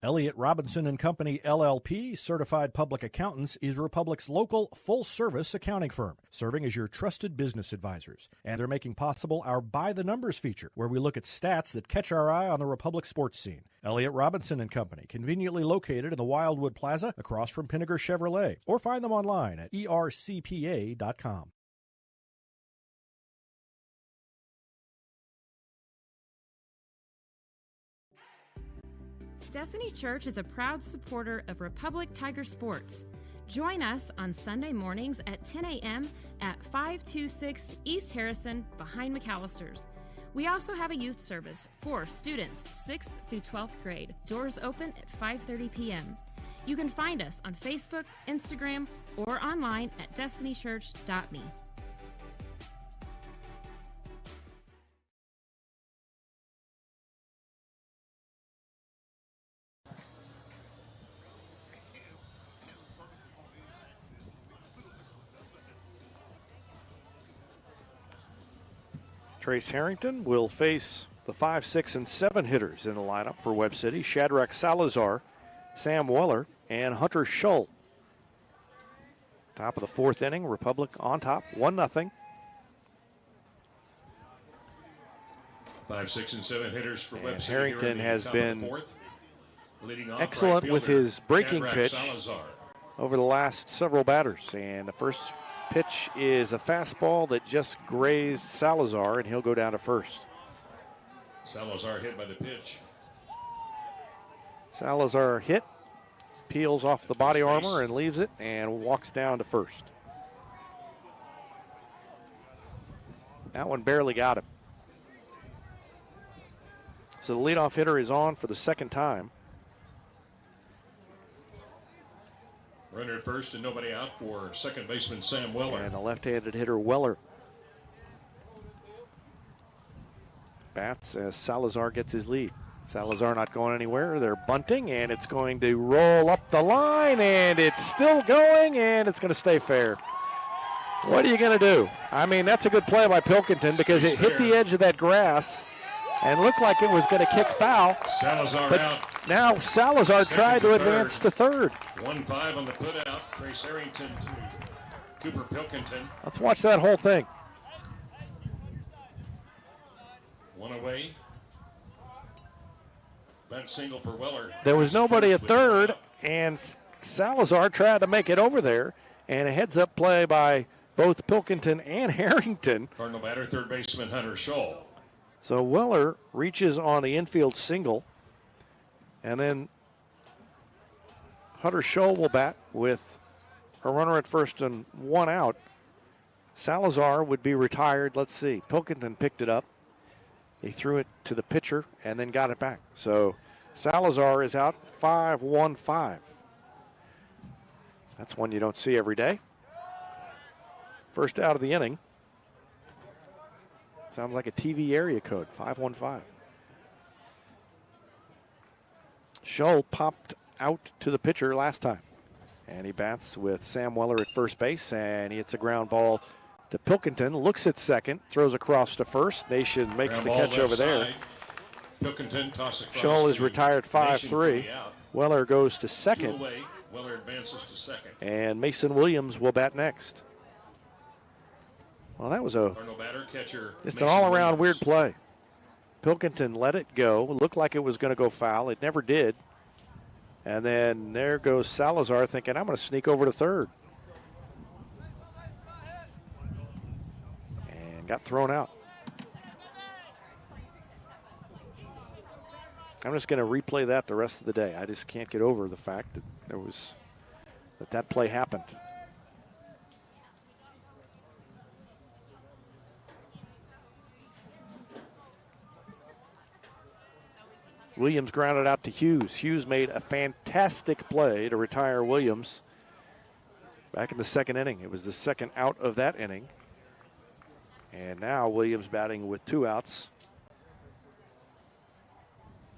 Elliott Robinson & Company, LLP, Certified Public Accountants, is Republic's local full-service accounting firm, serving as your trusted business advisors. And they're making possible our By the Numbers feature, where we look at stats that catch our eye on the Republic sports scene. Elliott Robinson & Company, conveniently located in the Wildwood Plaza across from Pinnaker Chevrolet, or find them online at ercpa.com. Destiny Church is a proud supporter of Republic Tiger Sports. Join us on Sunday mornings at 10 a.m. at 526 East Harrison behind McAllister's. We also have a youth service for students 6th through 12th grade. Doors open at 5:30 p.m. You can find us on Facebook, Instagram, or online at destinychurch.me. Trace Harrington will face the 5, 6, and 7 hitters in the lineup for Webb City. Shadrach Salazar, Sam Weller, and Hunter Schull. Top of the fourth inning, Republic on top, 1-0. 5, 6, and 7 hitters for Webb City. Harrington has been excellent right with his breaking Shadrach pitch Salazar. over the last several batters. And the first pitch is a fastball that just grazed Salazar, and he'll go down to first. Salazar hit by the pitch. Salazar hit, peels off the body armor and leaves it and walks down to first. That one barely got him. So the leadoff hitter is on for the second time. Runner at first and nobody out for second baseman Sam Weller. And the left-handed hitter Weller bats as Salazar gets his lead. Salazar not going anywhere. They're bunting, and it's going to roll up the line, and it's still going, and it's going to stay fair. What are you going to do? I mean, that's a good play by Pilkington because it hit the edge of that grass and looked like it was going to kick foul. Salazar but out. Now Salazar tried to advance to third. 1-5 on the putout. Trace Harrington to Cooper Pilkington. Let's watch that whole thing. One away. Bunt single for Weller. There was nobody at third, and Salazar tried to make it over there, and a heads-up play by both Pilkington and Harrington. Cardinal batter, third baseman Hunter Scholl. So Weller reaches on the infield single, and then Hunter Scholl will bat with a runner at first and one out. Salazar would be retired. Let's see. Pilkington picked it up. He threw it to the pitcher and then got it back. So Salazar is out 5-1-5. That's one you don't see every day. First out of the inning. Sounds like a TV area code, 515. Scholl popped out to the pitcher last time. And he bats with Sam Weller at first base, and he hits a ground ball to Pilkington, looks at second, throws across to first. Nation makes the catch over there. Pilkington toss across. Scholl is retired 5-3. Weller goes to second. Weller advances to second. And Mason Williams will bat next. Well, that was just an all-around weird play. Pilkington let it go. It looked like it was going to go foul. It never did. And then there goes Salazar thinking, I'm going to sneak over to third. And got thrown out. I'm just going to replay that the rest of the day. I just can't get over the fact that that play happened. Williams grounded out to Hughes. Hughes made a fantastic play to retire Williams back in the second inning. It was the second out of that inning. And now Williams batting with two outs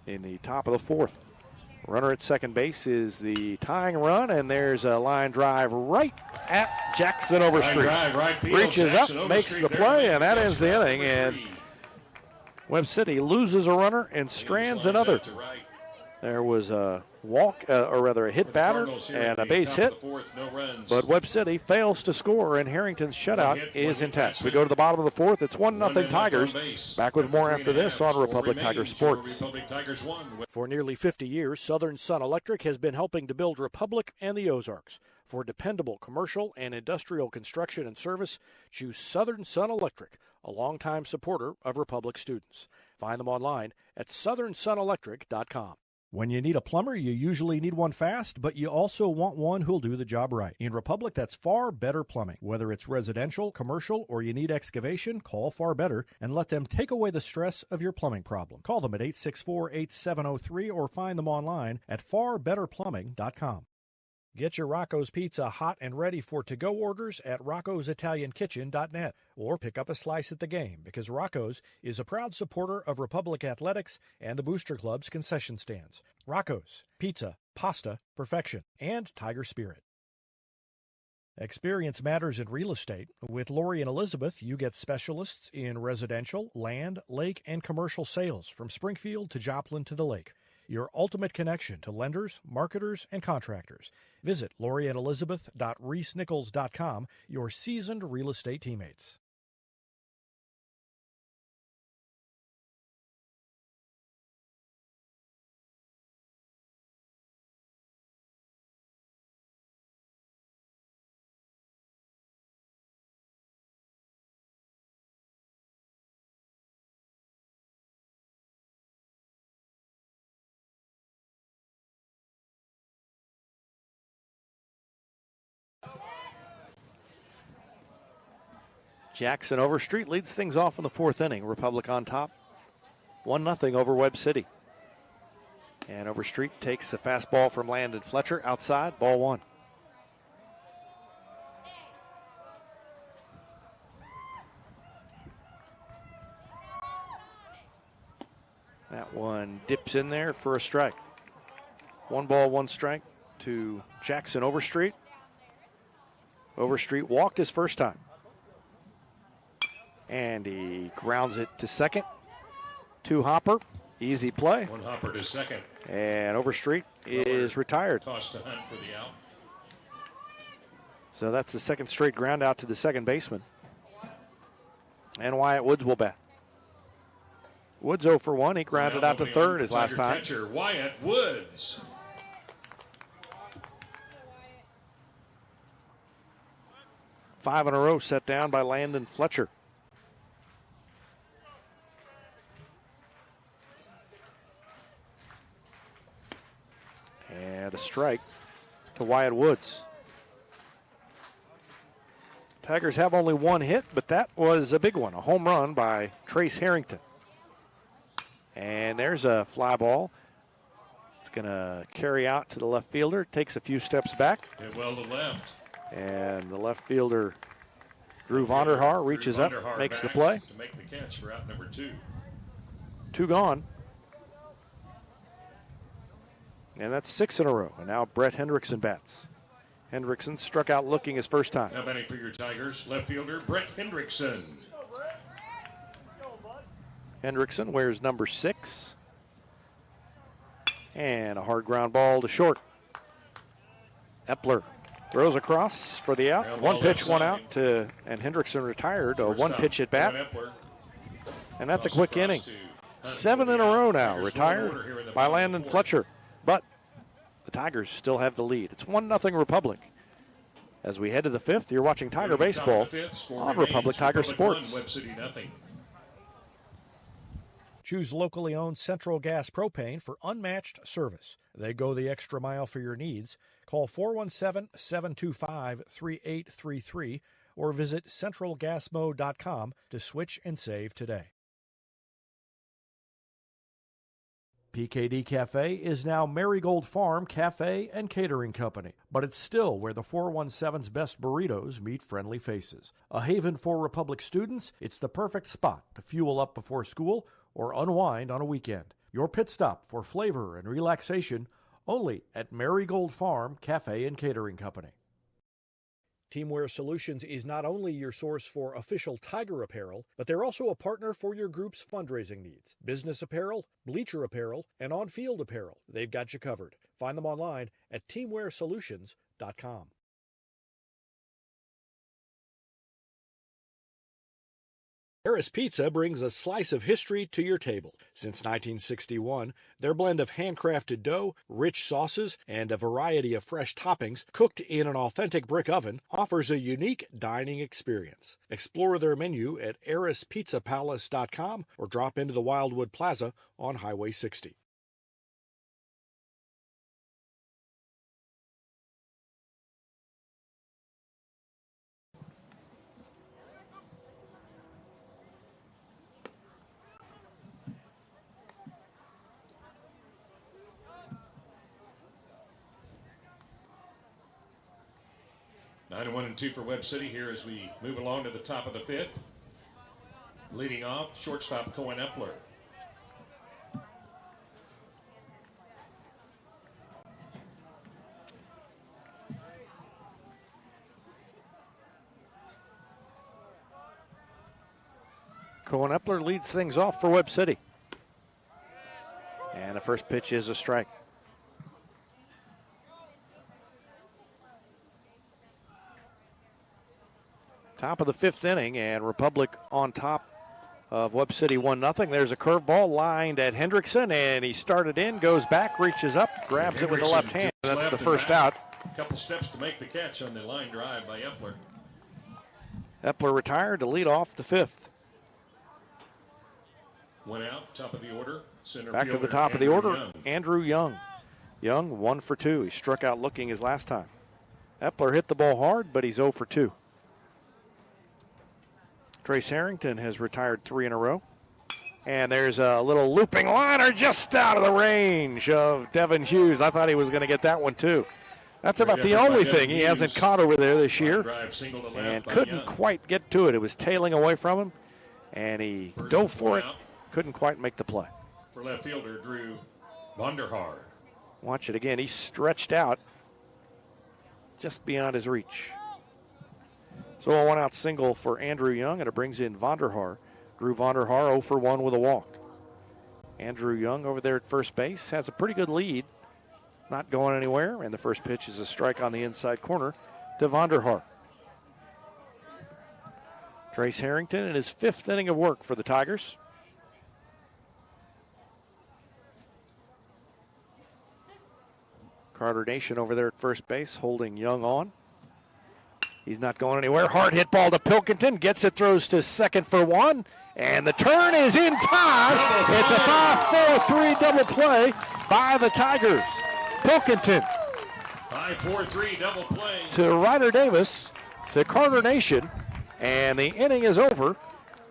in the top of the fourth. Runner at second base is the tying run, and there's a line drive right at Jackson Overstreet. Right reaches Jackson up, makes the play, and that ends the inning. And Webb City loses a runner and strands another. There was a walk, or rather a hit batter and a base hit, but Webb City fails to score, and Harrington's shutout is intact. We go to the bottom of the fourth. It's 1-0 Tigers. Back with more after this on Republic Tiger Sports. For nearly 50 years, Southern Sun Electric has been helping to build Republic and the Ozarks. For dependable commercial and industrial construction and service, choose Southern Sun Electric, a longtime supporter of Republic students. Find them online at southernsunelectric.com. When you need a plumber, you usually need one fast, but you also want one who'll do the job right. In Republic, that's Far Better Plumbing. Whether it's residential, commercial, or you need excavation, call Far Better and let them take away the stress of your plumbing problem. Call them at 864-8703 or find them online at farbetterplumbing.com. Get your Rocco's Pizza hot and ready for to-go orders at roccositaliankitchen.net or pick up a slice at the game because Rocco's is a proud supporter of Republic Athletics and the Booster Club's concession stands. Rocco's, pizza, pasta, perfection, and Tiger Spirit. Experience matters in real estate. With Lori and Elizabeth, you get specialists in residential, land, lake, and commercial sales from Springfield to Joplin to the lake. Your ultimate connection to lenders, marketers, and contractors. Visit loriandelizabeth.reesnichols.com, your seasoned real estate teammates. Jackson Overstreet leads things off in the fourth inning. Republic on top, 1-0 over Webb City. And Overstreet takes a fastball from Landon Fletcher outside, ball one. That one dips in there for a strike. 1 ball, 1 strike to Jackson Overstreet. Overstreet walked his first time. And he grounds it to second. 2 Hopper, easy play. 1 Hopper to second. And Overstreet is retired. Toss to Hunt for the out. So that's the second straight ground out to the second baseman. And Wyatt Woods will bat. Woods 0 for 1. He grounded out to third his last time. Catcher Wyatt Woods. Five in a row set down by Landon Fletcher. And a strike to Wyatt Woods. Tigers have only 1 hit, but that was a big one. A home run by Trace Harrington. And there's a fly ball. It's going to carry out to the left fielder. Takes a few steps back. Hit well to left. And the left fielder, Drew Vonderhaar, reaches up, makes the play. To make the catch for out number 2. 2 gone. And that's 6 in a row. And now Brett Hendrickson bats. Hendrickson struck out looking his first time. Now batting for your Tigers, left fielder Brett Hendrickson. Hendrickson wears number 6. And a hard ground ball to short. Epler throws across for the out. 1 pitch, 1 out and Hendrickson retired. A 1 pitch at bat. And that's a quick inning. 7 in a row now, retired by Landon Fletcher. But the Tigers still have the lead. It's 1-0 Republic. As we head to the 5th, you're watching Tiger Baseball on Republic Tiger Sports. Webb City nothing. Choose locally owned Central Gas Propane for unmatched service. They go the extra mile for your needs. Call 417-725-3833 or visit centralgasmo.com to switch and save today. PKD Cafe is now Marigold Farm Cafe and Catering Company, but it's still where the 417's best burritos meet friendly faces. A haven for Republic students, it's the perfect spot to fuel up before school or unwind on a weekend. Your pit stop for flavor and relaxation only at Marigold Farm Cafe and Catering Company. Teamwear Solutions is not only your source for official Tiger apparel, but they're also a partner for your group's fundraising needs. Business apparel, bleacher apparel, and on-field apparel. They've got you covered. Find them online at teamwearsolutions.com. Harris Pizza brings a slice of history to your table. Since 1961, their blend of handcrafted dough, rich sauces, and a variety of fresh toppings cooked in an authentic brick oven offers a unique dining experience. Explore their menu at harrispizzapalace.com or drop into the Wildwood Plaza on Highway 60. Nine 1-2 for Webb City here as we move along to the top of the 5th. Leading off, shortstop Cohen Epler. Cohen Epler leads things off for Webb City. And the first pitch is a strike. Top of the 5th inning, and Republic on top of Webb City 1-0. There's a curveball lined at Hendrickson, and he started in, goes back, reaches up, grabs it with the left hand. That's the first out. A couple steps to make the catch on the line drive by Epler. Epler retired to lead off the 5th. Went out, top of the order. Center Back to the fielder, top of the order, Young. Andrew Young. Young 1 for 2. He struck out looking his last time. Epler hit the ball hard, but he's 0 for 2. Trace Harrington has retired 3 in a row. And there's a little looping liner just out of the range of Devin Hughes. I thought he was going to get that one too. That's about the only thing he hasn't caught over there this year. And couldn't quite get to it. It was tailing away from him. And he dove for it. Couldn't quite make the play. For left fielder Drew Vonderhaar. Watch it again. He's stretched out just beyond his reach. So a 1-out single for Andrew Young, and it brings in Vonderhaar. Drew Vonderhaar 0 for 1 with a walk. Andrew Young over there at first base has a pretty good lead. Not going anywhere, and the first pitch is a strike on the inside corner to Vonderhaar. Trace Harrington in his 5th inning of work for the Tigers. Carter Nation over there at first base holding Young on. He's not going anywhere. Hard hit ball to Pilkington. Gets it, throws to second for 1. And the turn is in time. It's a 5-4-3 double play by the Tigers. Pilkington 5-4-3 double play to Ryder Davis to Carter Nation. And the inning is over.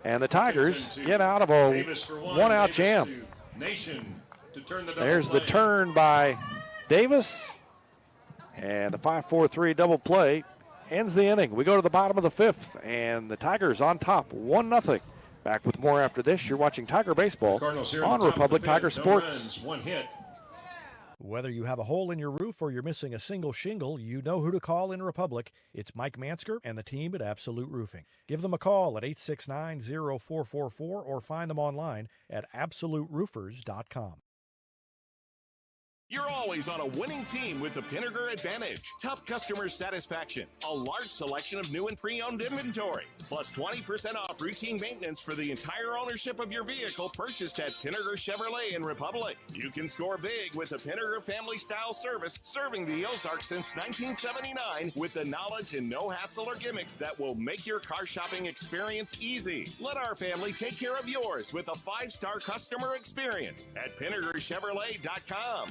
And the Tigers get out of a 1-out jam. There's the turn by Davis. And the 5-4-3 double play ends the inning. We go to the bottom of the 5th, and the Tigers on top, 1-0. Back with more after this. You're watching Tiger Baseball on Republic Tiger Sports. One hit. Whether you have a hole in your roof or you're missing a single shingle, you know who to call in Republic. It's Mike Mansker and the team at Absolute Roofing. Give them a call at 869-0444 or find them online at absoluteroofers.com. You're always on a winning team with the Pinnaker Advantage. Top customer satisfaction, a large selection of new and pre-owned inventory, plus 20% off routine maintenance for the entire ownership of your vehicle purchased at Pinnaker Chevrolet in Republic. You can score big with the Pinnaker family-style service serving the Ozarks since 1979 with the knowledge and no hassle or gimmicks that will make your car shopping experience easy. Let our family take care of yours with a 5-star customer experience at PinnakerChevrolet.com.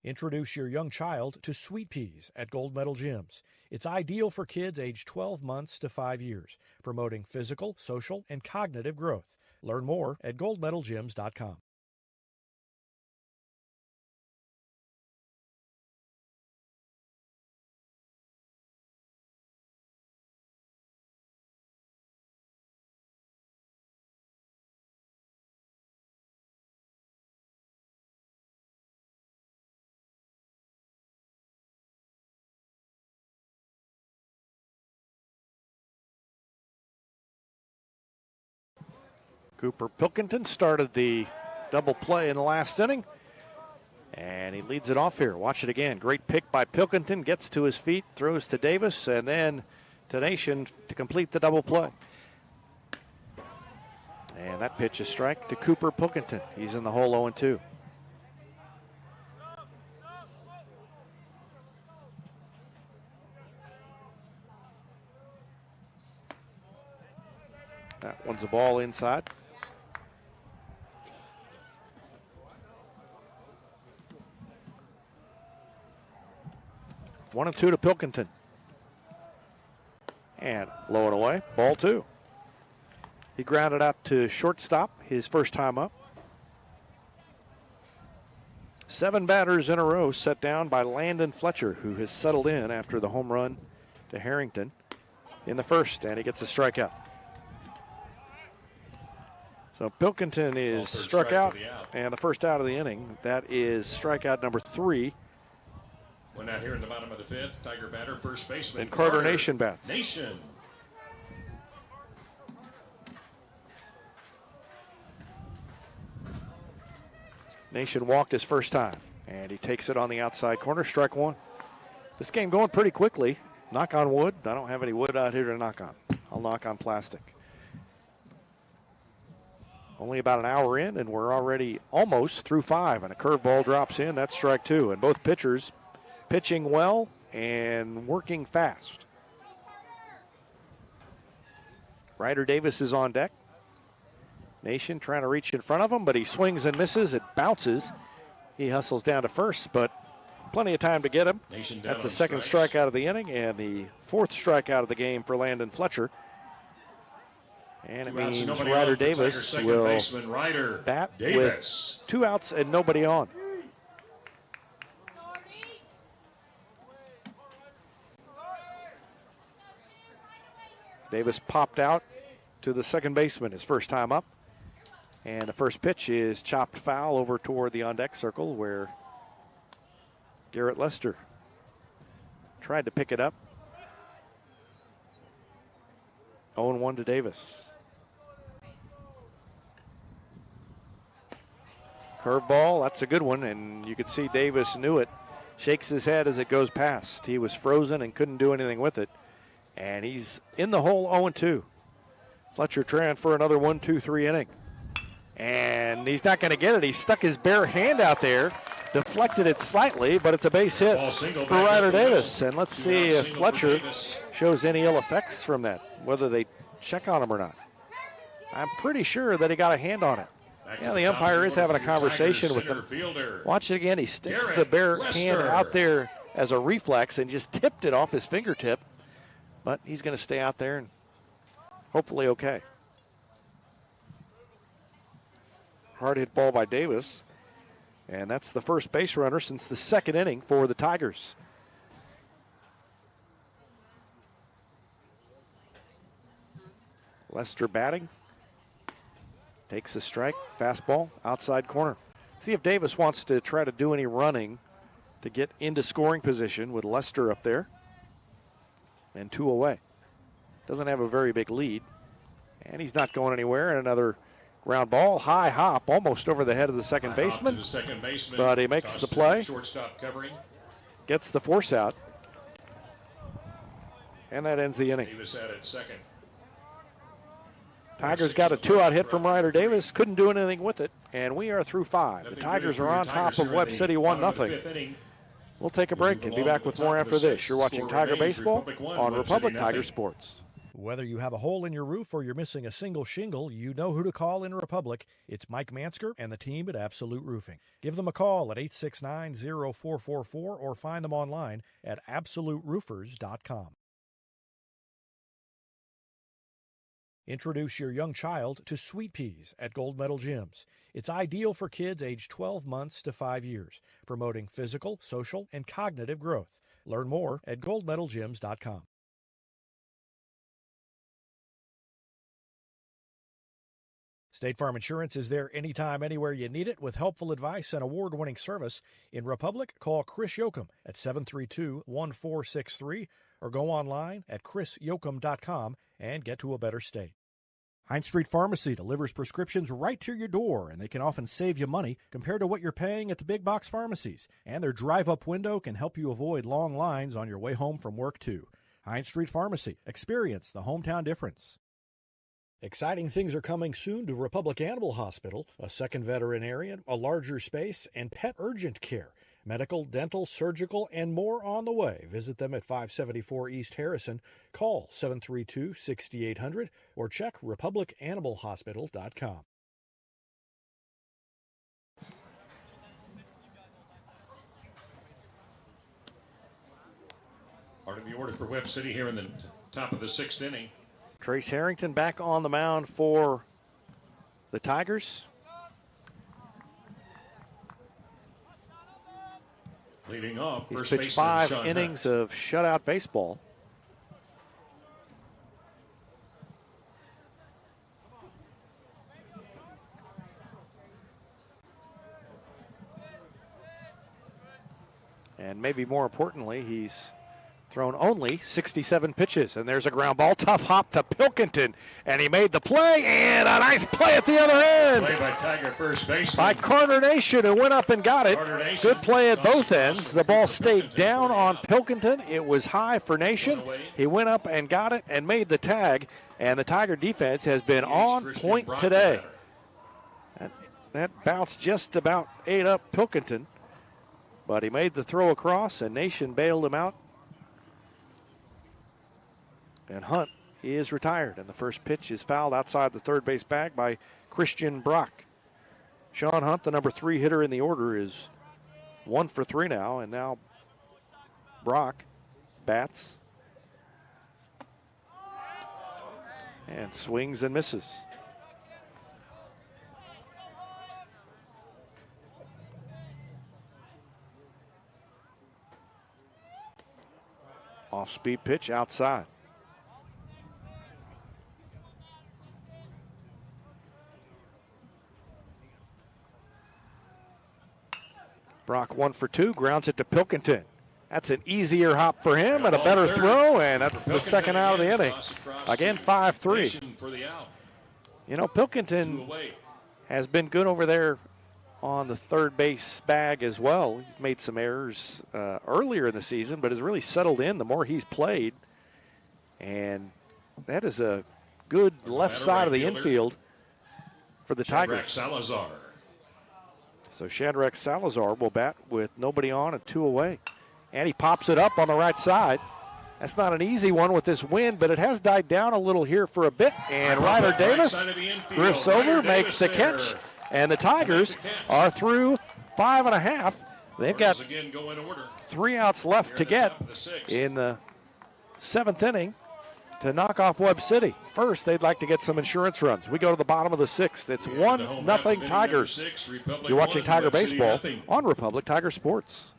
Introduce your young child to Sweet Peas at Gold Medal Gyms. It's ideal for kids aged 12 months to 5 years, promoting physical, social, and cognitive growth. Learn more at goldmedalgyms.com. Cooper Pilkington started the double play in the last inning, and he leads it off here. Watch it again. Great pick by Pilkington. Gets to his feet, throws to Davis, and then to Nation to complete the double play. And that pitch is strike to Cooper Pilkington. He's in the hole 0-2. That one's a ball inside. 1-2 to Pilkington. And low and away, ball 2. He grounded out to shortstop his first time up. 7 batters in a row set down by Landon Fletcher, who has settled in after the home run to Harrington in the first, and he gets a strikeout. So Pilkington is struck out, and the first out of the inning. That is strikeout number 3. One out here in the bottom of the 5th. Tiger batter, first baseman. And Carter Nation bats. Nation. Nation walked his first time, and he takes it on the outside corner, strike 1. This game going pretty quickly. Knock on wood. I don't have any wood out here to knock on. I'll knock on plastic. Only about an hour in, and we're already almost through 5, and a curveball drops in. That's strike 2, and both pitchers pitching well and working fast. Ryder Davis is on deck. Nation trying to reach in front of him, but he swings and misses. It bounces. He hustles down to first, but Plenty of time to get him. Nation down That's the on second strikes. strikeout of the inning and the fourth strikeout of the game for Landon Fletcher. And it Two outs and means nobody Ryder on for Tigers Davis second will baseman Ryder bat Davis. with 2 outs and nobody on. Davis popped out to the second baseman his first time up. And the first pitch is chopped foul over toward the on-deck circle where Garrett Lester tried to pick it up. 0-1 to Davis. Curveball, that's a good one, and you could see Davis knew it. Shakes his head as it goes past. He was frozen and couldn't do anything with it. And he's in the hole 0-2. Fletcher trying for another 1-2-3 inning. And he's not going to get it. He stuck his bare hand out there, deflected it slightly, but it's a base hit for Ryder Davis. And let's see if Fletcher shows any ill effects from that, whether they check on him or not. I'm pretty sure that he got a hand on it. Yeah, the umpire is having a conversation with him. Watch it again. He sticks the bare hand out there as a reflex and just tipped it off his fingertip. But he's going to stay out there and hopefully okay. Hard hit ball by Davis. And that's the first base runner since the second inning for the Tigers. Lester batting. Takes a strike, fastball, outside corner. See if Davis wants to try to do any running to get into scoring position with Lester up there. And 2 away. Doesn't have a very big lead. And he's not going anywhere. And another ground ball, high hop, almost over the head of the second baseman. But he makes the play. Shortstop covering. Gets the force out. And that ends the inning. Davis at it second. Tigers got a 2-out hit from Ryder Davis. Couldn't do anything with it. And we are through 5. The Tigers are on top of Webb City 1-0. We'll take a break and be back with more after this. You're watching Tiger Baseball on Republic Tiger Sports. Whether you have a hole in your roof or you're missing a single shingle, you know who to call in Republic. It's Mike Mansker and the team at Absolute Roofing. Give them a call at 869-0444 or find them online at absoluteroofers.com. Introduce your young child to Sweet Peas at Gold Medal Gyms. It's ideal for kids aged 12 months to 5 years, promoting physical, social, and cognitive growth. Learn more at goldmedalgyms.com. State Farm Insurance is there anytime, anywhere you need it with helpful advice and award-winning service. In Republic, call Chris Yoakum at 732-1463 or go online at chrisyoakum.com and get to a better state. Heinz Street Pharmacy delivers prescriptions right to your door, and they can often save you money compared to what you're paying at the big box pharmacies. And their drive-up window can help you avoid long lines on your way home from work, too. Heinz Street Pharmacy. Experience the hometown difference. Exciting things are coming soon to Republic Animal Hospital, a second veterinarian, a larger space, and pet urgent care. Medical, dental, surgical, and more on the way. Visit them at 574 East Harrison. Call 732-6800 or check republicanimalhospital.com. Part of the order for Webb City here in the top of the 6th inning. Trace Harrington back on the mound for the Tigers. Leading off, He's first pitched baseman 5 Sean innings Hunt. of shutout baseball. And maybe more importantly, he's thrown only 67 pitches. And there's a ground ball, tough hop to Pilkington. And he made the play, and a nice play at the other end. Play by Tiger first baseman. By Carter Nation, who went up and got it. Good play at both ends. The ball stayed down on Pilkington. It was high for Nation. He went up and got it and made the tag. And the Tiger defense has been on point today. That bounced just about ate up Pilkington. But he made the throw across, and Nation bailed him out. And Hunt is retired, and the first pitch is fouled outside the third base bag by Christian Brock. Sean Hunt, the number 3 hitter in the order, is 1 for 3 now, and now Brock bats and swings and misses. Off-speed pitch outside. Brock 1 for 2, grounds it to Pilkington. That's an easier hop for him and a better throw, and that's the second out of the inning. Again, 5-3. You know, Pilkington has been good over there on the third base bag as well. He's made some errors earlier in the season, but has really settled in the more he's played. And that is a good left side of the infield for the Tigers. Salazar. So Shadrach Salazar will bat with nobody on and 2 away. And he pops it up on the right side. That's not an easy one with this wind, but it has died down a little here for a bit. And Ryder Davis drifts over, makes the catch. And the Tigers are through 5.5. They've got 3 outs left to get in the 7th inning to knock off Webb City. First, they'd like to get some insurance runs. We go to the bottom of the 6th. It's 1-0 Tigers. You're watching Tiger Baseball on Republic Tiger Sports.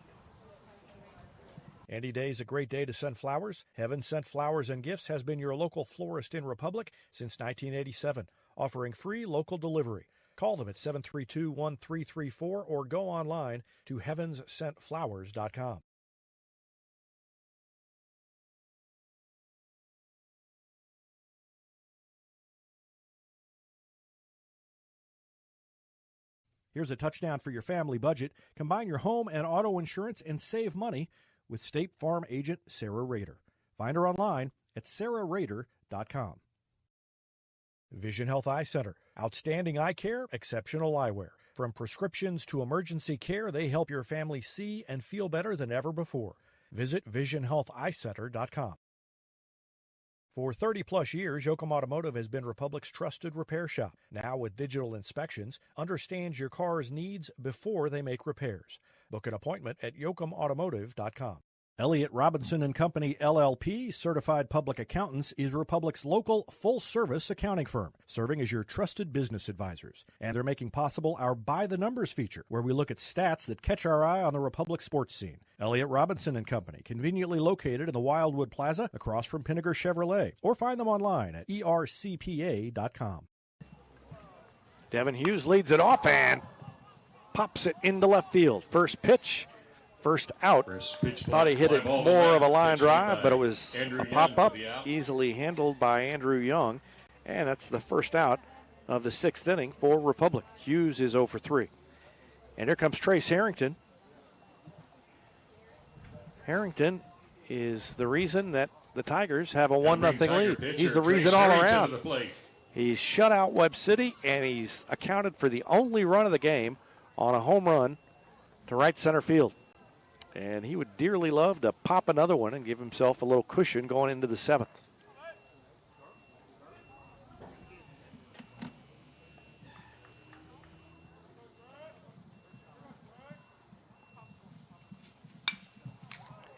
Any day is a great day to send flowers. Heaven Sent Flowers and Gifts has been your local florist in Republic since 1987, offering free local delivery. Call them at 732-1334 or go online to heavenssentflowers.com. Here's a touchdown for your family budget. Combine your home and auto insurance and save money with State Farm agent Sarah Rader. Find her online at sarahrader.com. Vision Health Eye Center. Outstanding eye care, exceptional eyewear. From prescriptions to emergency care, they help your family see and feel better than ever before. Visit visionhealtheyecenter.com. For 30-plus years, Yoakum Automotive has been Republic's trusted repair shop. Now with digital inspections, understands your car's needs before they make repairs. Book an appointment at yoakumautomotive.com. Elliott Robinson & Company, LLP, Certified Public Accountants, is Republic's local full-service accounting firm, serving as your trusted business advisors. And they're making possible our By the Numbers feature, where we look at stats that catch our eye on the Republic sports scene. Elliott Robinson & Company, conveniently located in the Wildwood Plaza across from Pinnaker Chevrolet, or find them online at ercpa.com. Devin Hughes leads it off and pops it into left field. First pitch. First out. Thought he hit it more of a line drive, but it was a pop-up, easily handled by Andrew Young. And that's the first out of the 6th inning for Republic. Hughes is 0 for 3. And here comes Trace Harrington. Harrington is the reason that the Tigers have a 1-0 lead. He's the reason all around. He's shut out Webb City, and he's accounted for the only run of the game on a home run to right center field. And he would dearly love to pop another one and give himself a little cushion going into the 7th.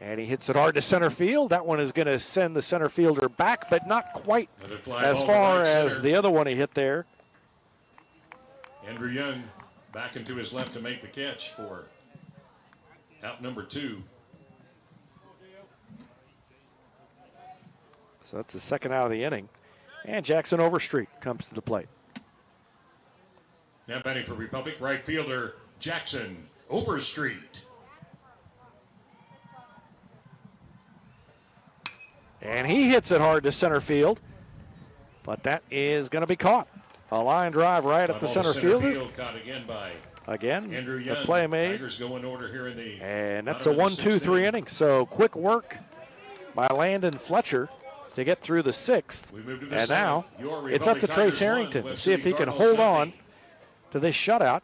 And he hits it hard to center field. That one is going to send the center fielder back, but not quite as far as the other one he hit there. Andrew Young back into his left to make the catch for out number 2. So that's the second out of the inning. And Jackson Overstreet comes to the plate. Now batting for Republic, right fielder Jackson Overstreet. And he hits it hard to center field. But that is going to be caught. A line drive right at the center fielder. Caught again by Andrew Young, the play made. Tigers go in order here in the and that's a 1-2-3 inning. So quick work by Landon Fletcher to get through the 6th. And now it's up to Trace Harrington to see if he can hold on to this shutout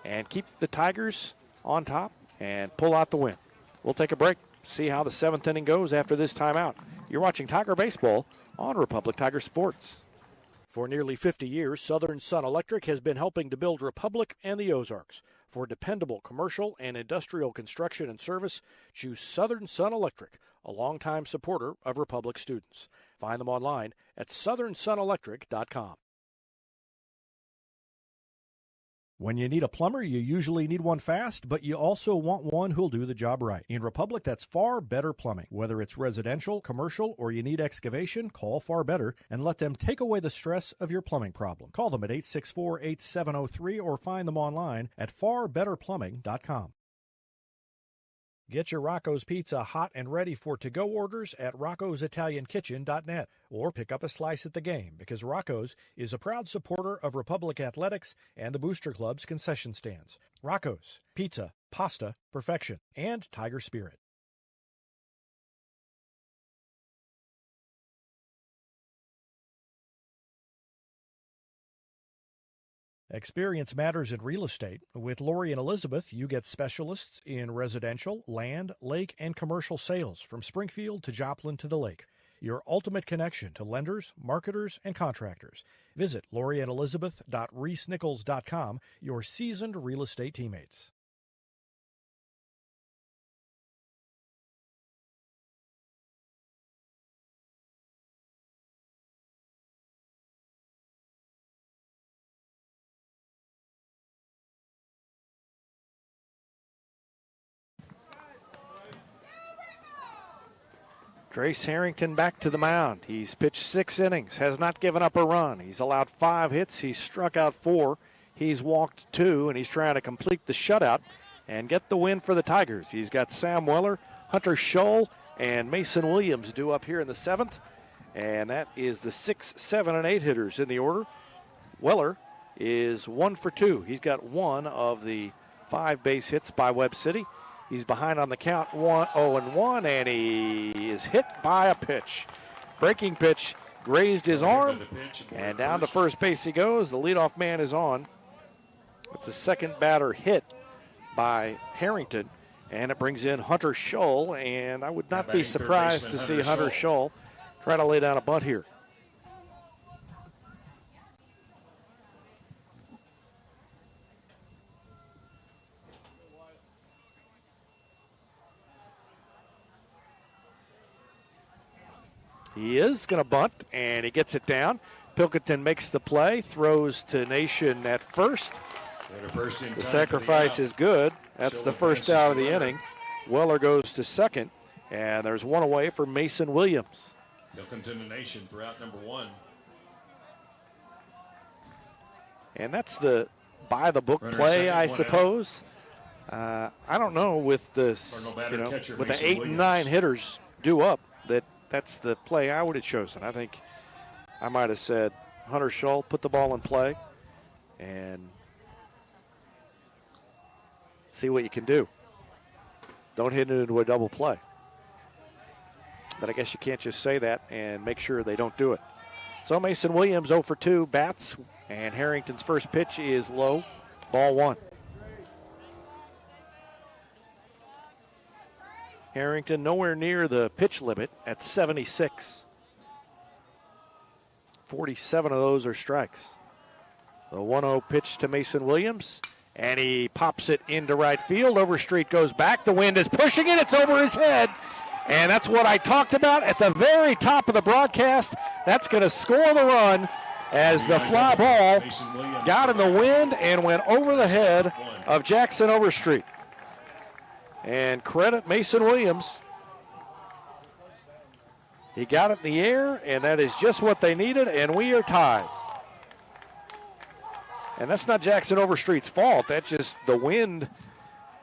and keep the Tigers on top and pull out the win. We'll take a break, see how the 7th inning goes after this timeout. You're watching Tiger Baseball on Republic Tiger Sports. For nearly 50 years, Southern Sun Electric has been helping to build Republic and the Ozarks. For dependable commercial and industrial construction and service, choose Southern Sun Electric, a longtime supporter of Republic students. Find them online at southernsunelectric.com. When you need a plumber, you usually need one fast, but you also want one who'll do the job right. In Republic, that's Far Better Plumbing. Whether it's residential, commercial, or you need excavation, call Far Better and let them take away the stress of your plumbing problem. Call them at 864-8703 or find them online at farbetterplumbing.com. Get your Rocco's Pizza hot and ready for to-go orders at roccositaliankitchen.net or pick up a slice at the game because Rocco's is a proud supporter of Republic Athletics and the Booster Club's concession stands. Rocco's, pizza, pasta, perfection, and Tiger Spirit. Experience matters in real estate. With Lori and Elizabeth, you get specialists in residential, land, lake, and commercial sales from Springfield to Joplin to the lake. Your ultimate connection to lenders, marketers, and contractors. Visit loriandelizabeth.reesnichols.com, your seasoned real estate teammates. Trace Harrington back to the mound. He's pitched 6 innings, has not given up a run. He's allowed 5 hits. He's struck out 4. He's walked 2, and he's trying to complete the shutout and get the win for the Tigers. He's got Sam Weller, Hunter Scholl, and Mason Williams due up here in the 7th. And that is the 6, 7, and 8 hitters in the order. Weller is 1 for 2. He's got 1 of the 5 base hits by Webb City. He's behind on the count, 0-1, and he is hit by a pitch. Breaking pitch grazed his arm, and down to first base he goes. The leadoff man is on. It's a second batter hit by Harrington, and it brings in Hunter Scholl, and I would not be surprised to see Hunter Scholl try to lay down a bunt here. He is going to bunt, and he gets it down. Pilkington makes the play, throws to Nation at first. The sacrifice is good. That's the first out of the inning. Weller goes to second, and there's one away for Mason Williams. Pilkington to Nation for out number 1. And that's the by-the-book play, I suppose. I don't know with this, with the 8 and 9 hitters due up, that's the play I would have chosen. I think I might have said, Hunter Scholl, put the ball in play and see what you can do. Don't hit it into a double play. But I guess you can't just say that and make sure they don't do it. So Mason Williams 0 for 2 bats, and Harrington's first pitch is low, ball 1. Harrington nowhere near the pitch limit at 76. 47 of those are strikes. The 1-0 pitch to Mason Williams, and he pops it into right field. Overstreet goes back. The wind is pushing it. It's over his head, and that's what I talked about at the very top of the broadcast. That's going to score the run as the fly ball got in the wind and went over the head of Jackson Overstreet. And credit Mason Williams. He got it in the air, and that is just what they needed, and we are tied. And that's not Jackson Overstreet's fault. That's just the wind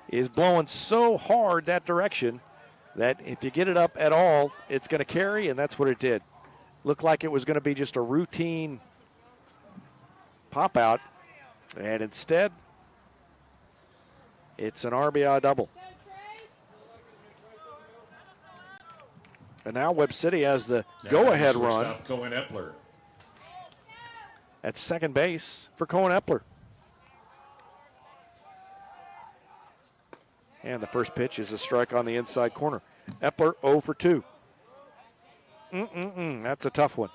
is blowing so hard that direction that if you get it up at all, it's going to carry, and that's what it did. Looked like it was going to be just a routine pop out, and instead, it's an RBI double. And now Webb City has the go-ahead run at second base for Cohen Epler. And the first pitch is a strike on the inside corner. Epler 0 for 2. That's a tough one.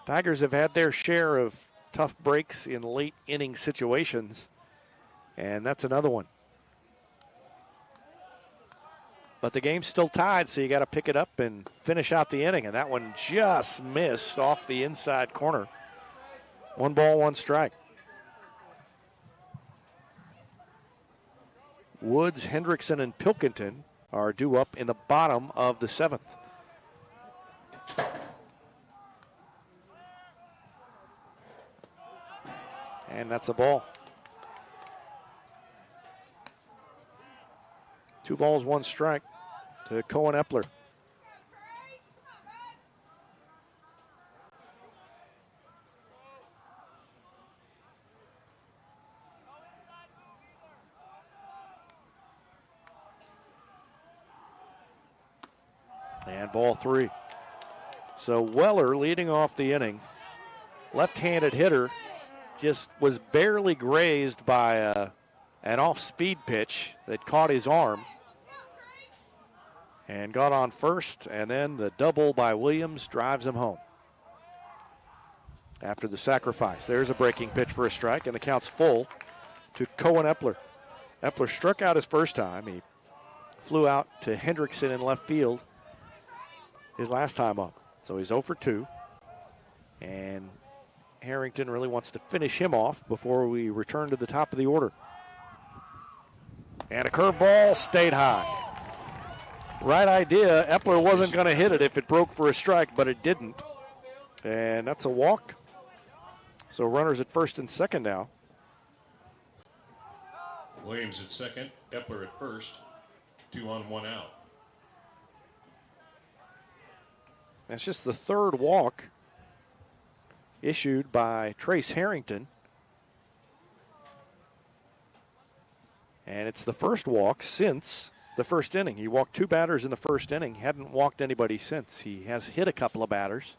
Tigers have had their share of tough breaks in late inning situations, and that's another one. But the game's still tied, so you got to pick it up and finish out the inning, and that one just missed off the inside corner. 1 ball, 1 strike. Woods, Hendrickson, and Pilkington are due up in the bottom of the 7th. And that's a ball. 2 balls, 1 strike to Cohen Epler. And ball 3. So Weller leading off the inning. Left-handed hitter, just was barely grazed by an off-speed pitch that caught his arm and got on first, and then the double by Williams drives him home. After the sacrifice, there's a breaking pitch for a strike, and the count's full to Cohen Epler. Epler struck out his first time. He flew out to Hendrickson in left field his last time up. So he's 0 for 2, and Harrington really wants to finish him off before we return to the top of the order. And a curveball stayed high. Right idea. Epler wasn't going to hit it if it broke for a strike, but it didn't. And that's a walk. So runners at first and second now. Williams at second, Epler at first. 2 on, 1 out. That's just the 3rd walk issued by Trace Harrington. And it's the first walk since the first inning. He walked 2 batters in the first inning. Hadn't walked anybody since. He has hit a couple of batters.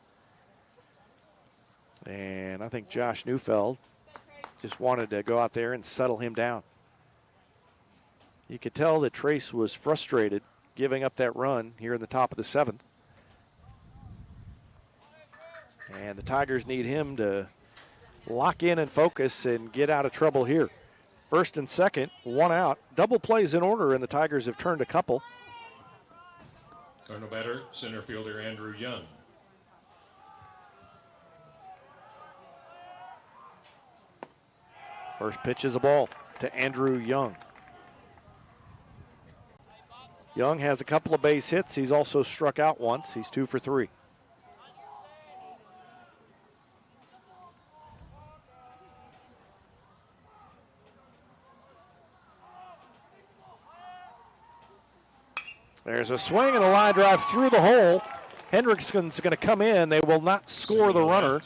And I think Josh Neufeld just wanted to go out there and settle him down. You could tell that Trace was frustrated giving up that run here in the top of the 7th. And the Tigers need him to lock in and focus and get out of trouble here. First and second, 1 out. Double plays in order, and the Tigers have turned a couple. Cardinal batter, center fielder Andrew Young. First pitch is a ball to Andrew Young. Young has a couple of base hits. He's also struck out once. He's 2 for 3. There's a swing and a line drive through the hole. Hendrickson's going to come in. They will not score the runner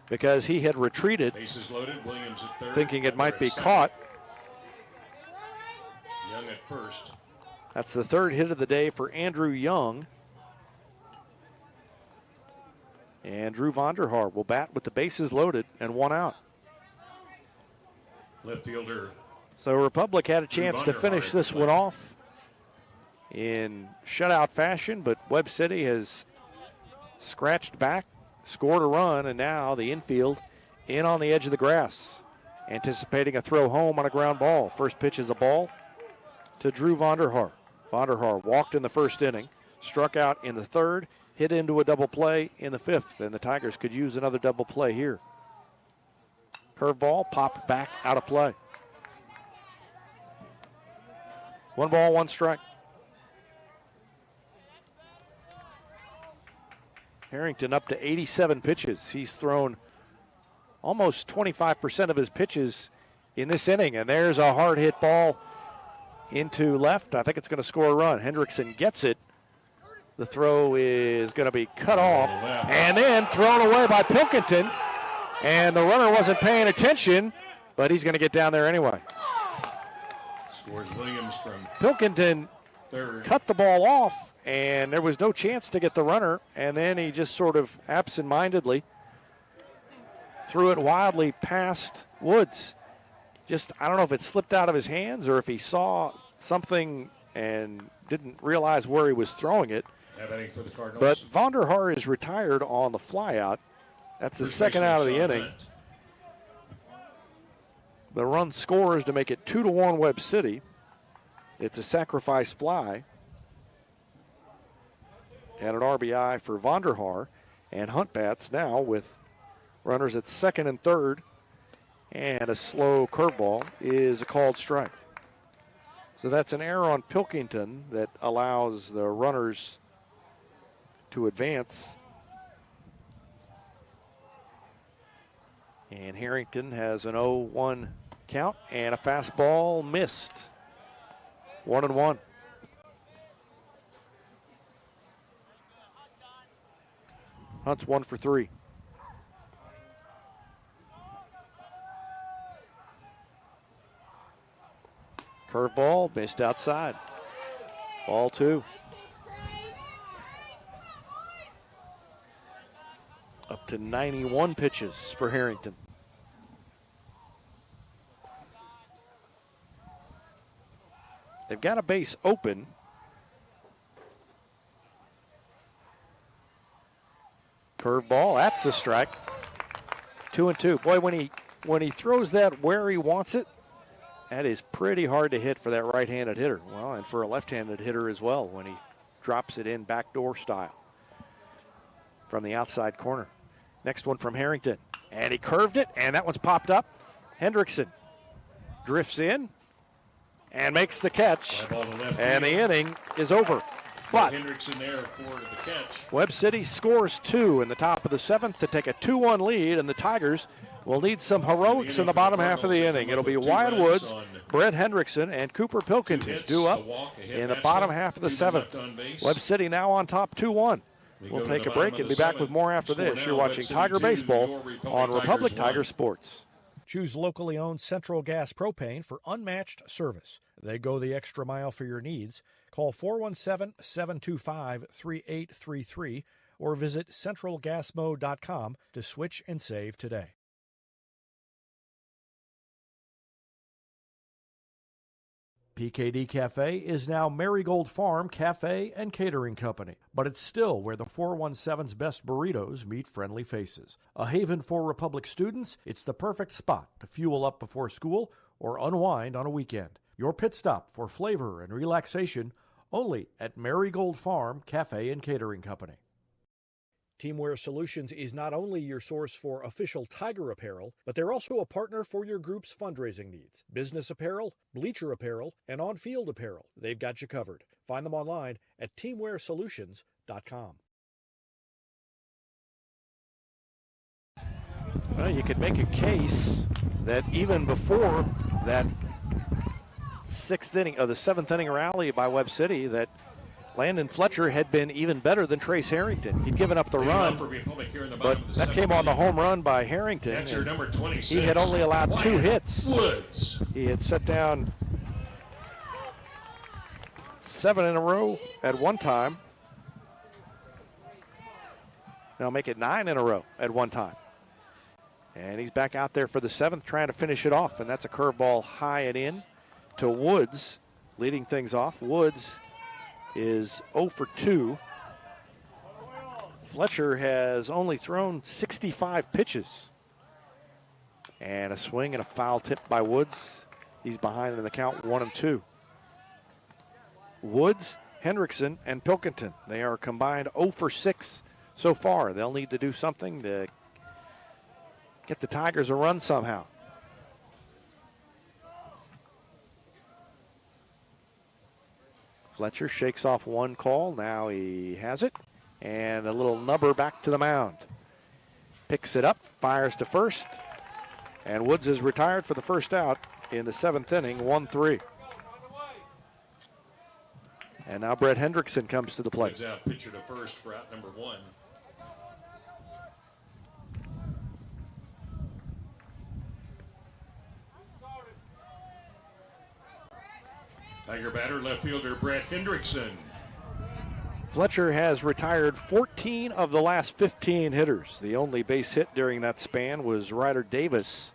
because he had retreated, Bases loaded, Williams at third, thinking it might Epler be at second. caught. Young at first. That's the 3rd hit of the day for Andrew Young. And Drew Vonderhaar will bat with the bases loaded and 1 out. Left fielder. So Republic had a chance to finish this one off in shutout fashion, but Webb City has scratched back, scored a run, and now the infield in on the edge of the grass, anticipating a throw home on a ground ball. First pitch is a ball to Drew Vonderhaar. Vonderhaar walked in the first inning, struck out in the 3rd, hit into a double play in the 5th, and the Tigers could use another double play here. Curveball popped back out of play. 1 ball, 1 strike. Harrington up to 87 pitches. He's thrown almost 25% of his pitches in this inning, and there's a hard hit ball into left. I think it's going to score a run. Hendrickson gets it. The throw is going to be cut off and then thrown away by Pilkington, and the runner wasn't paying attention, but he's going to get down there anyway. Scores Williams from Pilkington 3rd. cut the ball off, and there was no chance to get the runner, and then he just sort of absent-mindedly threw it wildly past Woods. Just, I don't know if it slipped out of his hands or if he saw something and didn't realize where he was throwing it. Batting for the Cardinals. But Vonderhaar is retired on the flyout, That's the second out of the inning. The run scores to make it 2-1 Webb City. It's a sacrifice fly and an RBI for Vonderhaar. And Hunt bats now with runners at second and third. And a slow curveball is a called strike. So that's an error on Pilkington that allows the runners to advance. And Harrington has an 0-1 count and a fastball missed. 1-1. Hunt's 1 for 3. Curveball missed outside. Ball 2. Up to 91 pitches for Harrington. They've got a base open. Curveball, that's a strike. 2-2. Boy, when he throws that where he wants it, that is pretty hard to hit for that right-handed hitter. Well, and for a left-handed hitter as well when he drops it in backdoor style from the outside corner. Next one from Harrington. And he curved it, and that one's popped up. Hendrickson drifts in and makes the catch. And the inning is over. But Hendrickson there for the catch. Webb City scores 2 in the top of the 7th to take a 2-1 lead, and the Tigers will need some heroics in the bottom half of the inning. It'll be Wyatt Woods, Brett Hendrickson, and Cooper Pilkington due up in the bottom half of the 7th. Webb City now on top 2-1. We'll take a break and be back with more after this. You're watching Tiger Baseball on Republic Tiger Sports. Choose locally owned Central Gas Propane for unmatched service. They go the extra mile for your needs. Call 417-725-3833 or visit centralgasmo.com to switch and save today. PKD Cafe is now Marigold Farm Cafe and Catering Company, but it's still where the 417's best burritos meet friendly faces. A haven for Republic students, it's the perfect spot to fuel up before school or unwind on a weekend. Your pit stop for flavor and relaxation only at Marigold Farm Cafe and Catering Company. Teamwear Solutions is not only your source for official Tiger apparel, but they're also a partner for your group's fundraising needs. Business apparel, bleacher apparel, and on-field apparel. They've got you covered. Find them online at teamwearsolutions.com. Well, you could make a case that even before that the 7th inning rally by Webb City, that Landon Fletcher had been even better than Trace Harrington. He'd given up the run, but that came on the home run by Harrington. That's your number 26. He had only allowed 2 hits. Woods. He had set down 7 in a row at one time. Now make it 9 in a row at one time. And he's back out there for the 7th trying to finish it off, and that's a curveball high and in to Woods, leading things off. Woods is 0 for 2. Fletcher has only thrown 65 pitches. And a swing and a foul tip by Woods. He's behind in the count 1-2. Woods, Hendrickson, and Pilkington. They are combined 0 for 6 so far. They'll need to do something to get the Tigers a run somehow. Fletcher shakes off one call. Now he has it. And a little nubber back to the mound. Picks it up, fires to first. And Woods is retired for the first out in the 7th inning, 1-3. And now Brett Hendrickson comes to the plate. Woods out, pitcher to first for out number 1. Tiger batter, left fielder Brett Hendrickson. Fletcher has retired 14 of the last 15 hitters. The only base hit during that span was Ryder Davis.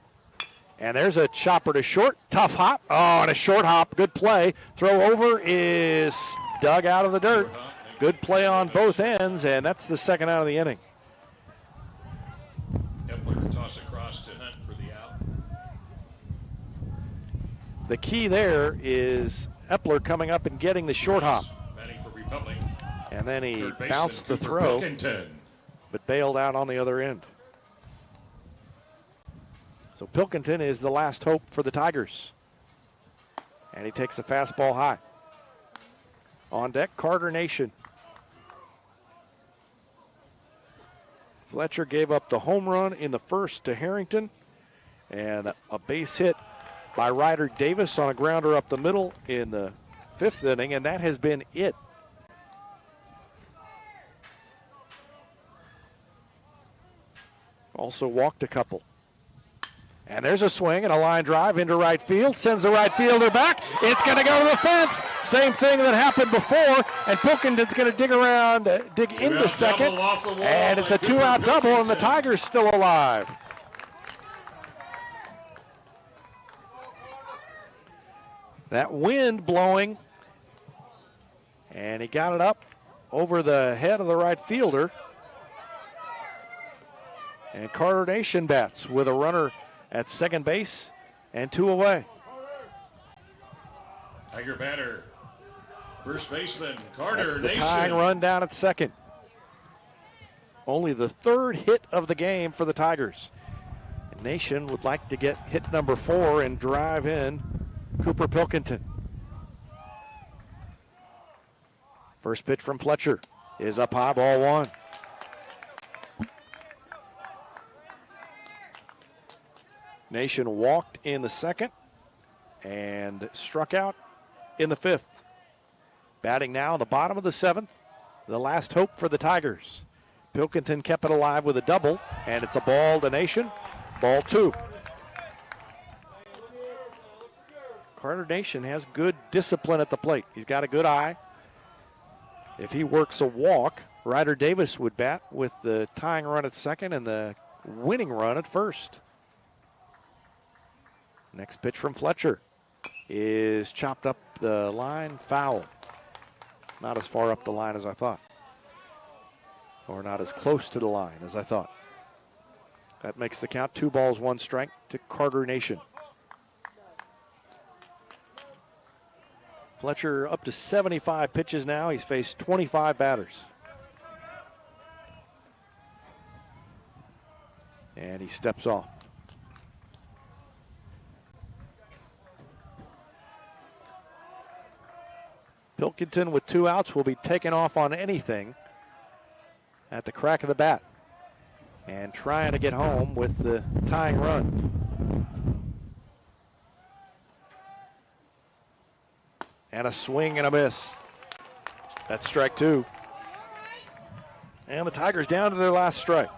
And there's a chopper to short. Tough hop. Oh, and a short hop. Good play. Throw over is dug out of the dirt. Good play on both ends, and that's the second out of the inning. the key there is Epler coming up and getting the short hop. Batting for Republic. And then he Third baseman, bounced the Cooper throw, Pilkington. but bailed out on the other end. So Pilkington is the last hope for the Tigers. And he takes a fastball high. On deck, Carter Nation. Fletcher gave up the home run in the first to Harrington, and a base hit by Ryder Davis on a grounder up the middle in the 5th inning, and that has been it. Also walked a couple. And there's a swing and a line drive into right field. Sends the right fielder back. It's going to go to the fence. Same thing that happened before. And Pilkington's going to dig around, dig into second. And it's a 2-out double, and the Tigers still alive. That wind blowing. And he got it up over the head of the right fielder. And Carter Nation bats with a runner at second base and 2 away. Tiger batter, first baseman Carter That's the Nation. tying run down at second. Only the 3rd hit of the game for the Tigers. And Nation would like to get hit number 4 and drive in Cooper Pilkington. First pitch from Fletcher is up high, ball 1. Nation walked in the 2nd and struck out in the 5th. Batting now in the bottom of the 7th, the last hope for the Tigers. Pilkington kept it alive with a double, and it's a ball to Nation, ball 2. Carter Nation has good discipline at the plate. He's got a good eye. If he works a walk, Ryder Davis would bat with the tying run at second and the winning run at first. Next pitch from Fletcher is chopped up the line, foul. Not as far up the line as I thought. Or not as close to the line as I thought. That makes the count 2 balls, 1 strike to Carter Nation. Fletcher up to 75 pitches now. He's faced 25 batters. And he steps off. Pilkington with 2 outs will be taken off on anything at the crack of the bat and trying to get home with the tying run. And a swing and a miss. That's strike 2. And the Tigers down to their last strike.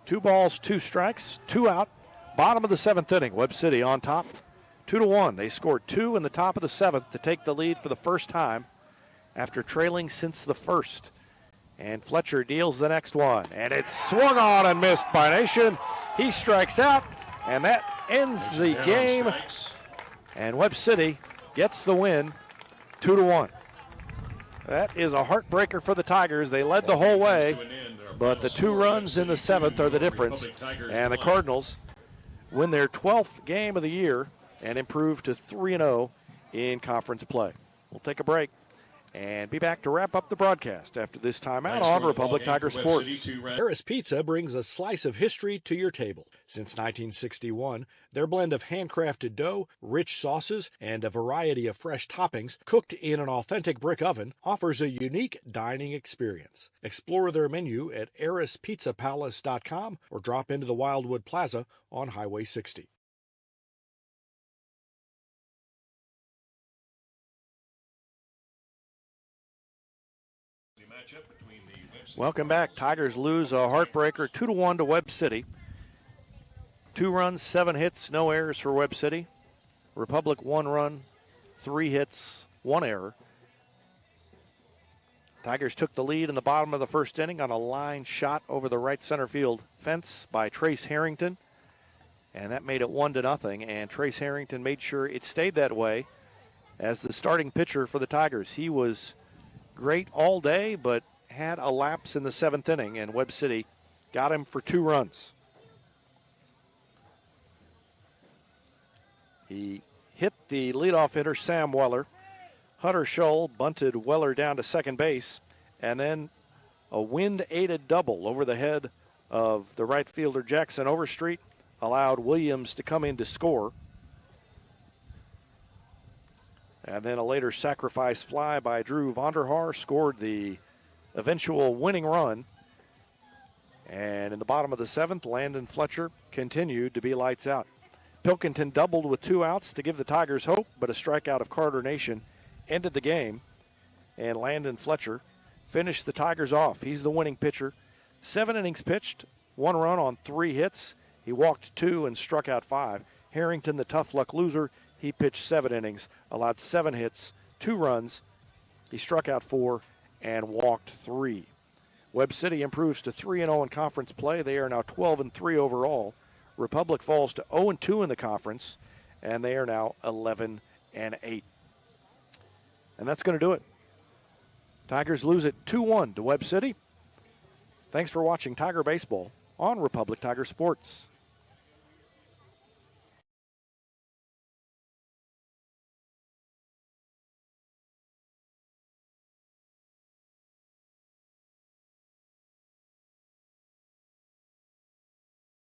2 balls, 2 strikes, 2 out. Bottom of the 7th inning. Webb City on top. 2-1. They scored 2 in the top of the 7th to take the lead for the first time after trailing since the 1st. And Fletcher deals the next one. And it's swung on and missed by Nation. He strikes out, and that ends the game. And Webb City gets the win, 2-1. That is a heartbreaker for the Tigers. They led the whole way, but the 2 runs in the 7th are the difference. And the Cardinals win their 12th game of the year and improve to 3-0 in conference play. We'll take a break and be back to wrap up the broadcast after this timeout on Republic Tiger Sports. Harris Pizza brings a slice of history to your table. Since 1961, their blend of handcrafted dough, rich sauces, and a variety of fresh toppings cooked in an authentic brick oven offers a unique dining experience. Explore their menu at harrispizzapalace.com or drop into the Wildwood Plaza on Highway 60. Welcome back. Tigers lose a heartbreaker 2-1 to Webb City. 2 runs, 7 hits, no errors for Webb City. Republic 1 run, 3 hits, 1 error. Tigers took the lead in the bottom of the 1st inning on a line shot over the right center field fence by Trace Harrington. And that made it 1-0. And Trace Harrington made sure it stayed that way as the starting pitcher for the Tigers. He was great all day, but had a lapse in the 7th inning, and Webb City got him for 2 runs. He hit the leadoff hitter, Sam Weller. Hunter Scholl bunted Weller down to second base, and then a wind-aided double over the head of the right fielder, Jackson Overstreet, allowed Williams to come in to score. And then a later sacrifice fly by Drew Vonderhaar scored the eventual winning run. And in the bottom of the seventh, Landon Fletcher continued to be lights out. Pilkington doubled with 2 outs to give the Tigers hope, but a strikeout of Carter Nation ended the game. And Landon Fletcher finished the Tigers off. He's the winning pitcher. 7 innings pitched, 1 run on 3 hits. He walked 2 and struck out 5. Harrington, the tough luck loser, he pitched 7 innings, allowed 7 hits, 2 runs. He struck out 4 and walked 3. Webb City improves to 3-0 in conference play. They are now 12-3 overall. Republic falls to 0-2 in the conference, and they are now 11-8. And that's going to do it. Tigers lose it 2-1 to Webb City. Thanks for watching Tiger Baseball on Republic Tiger Sports.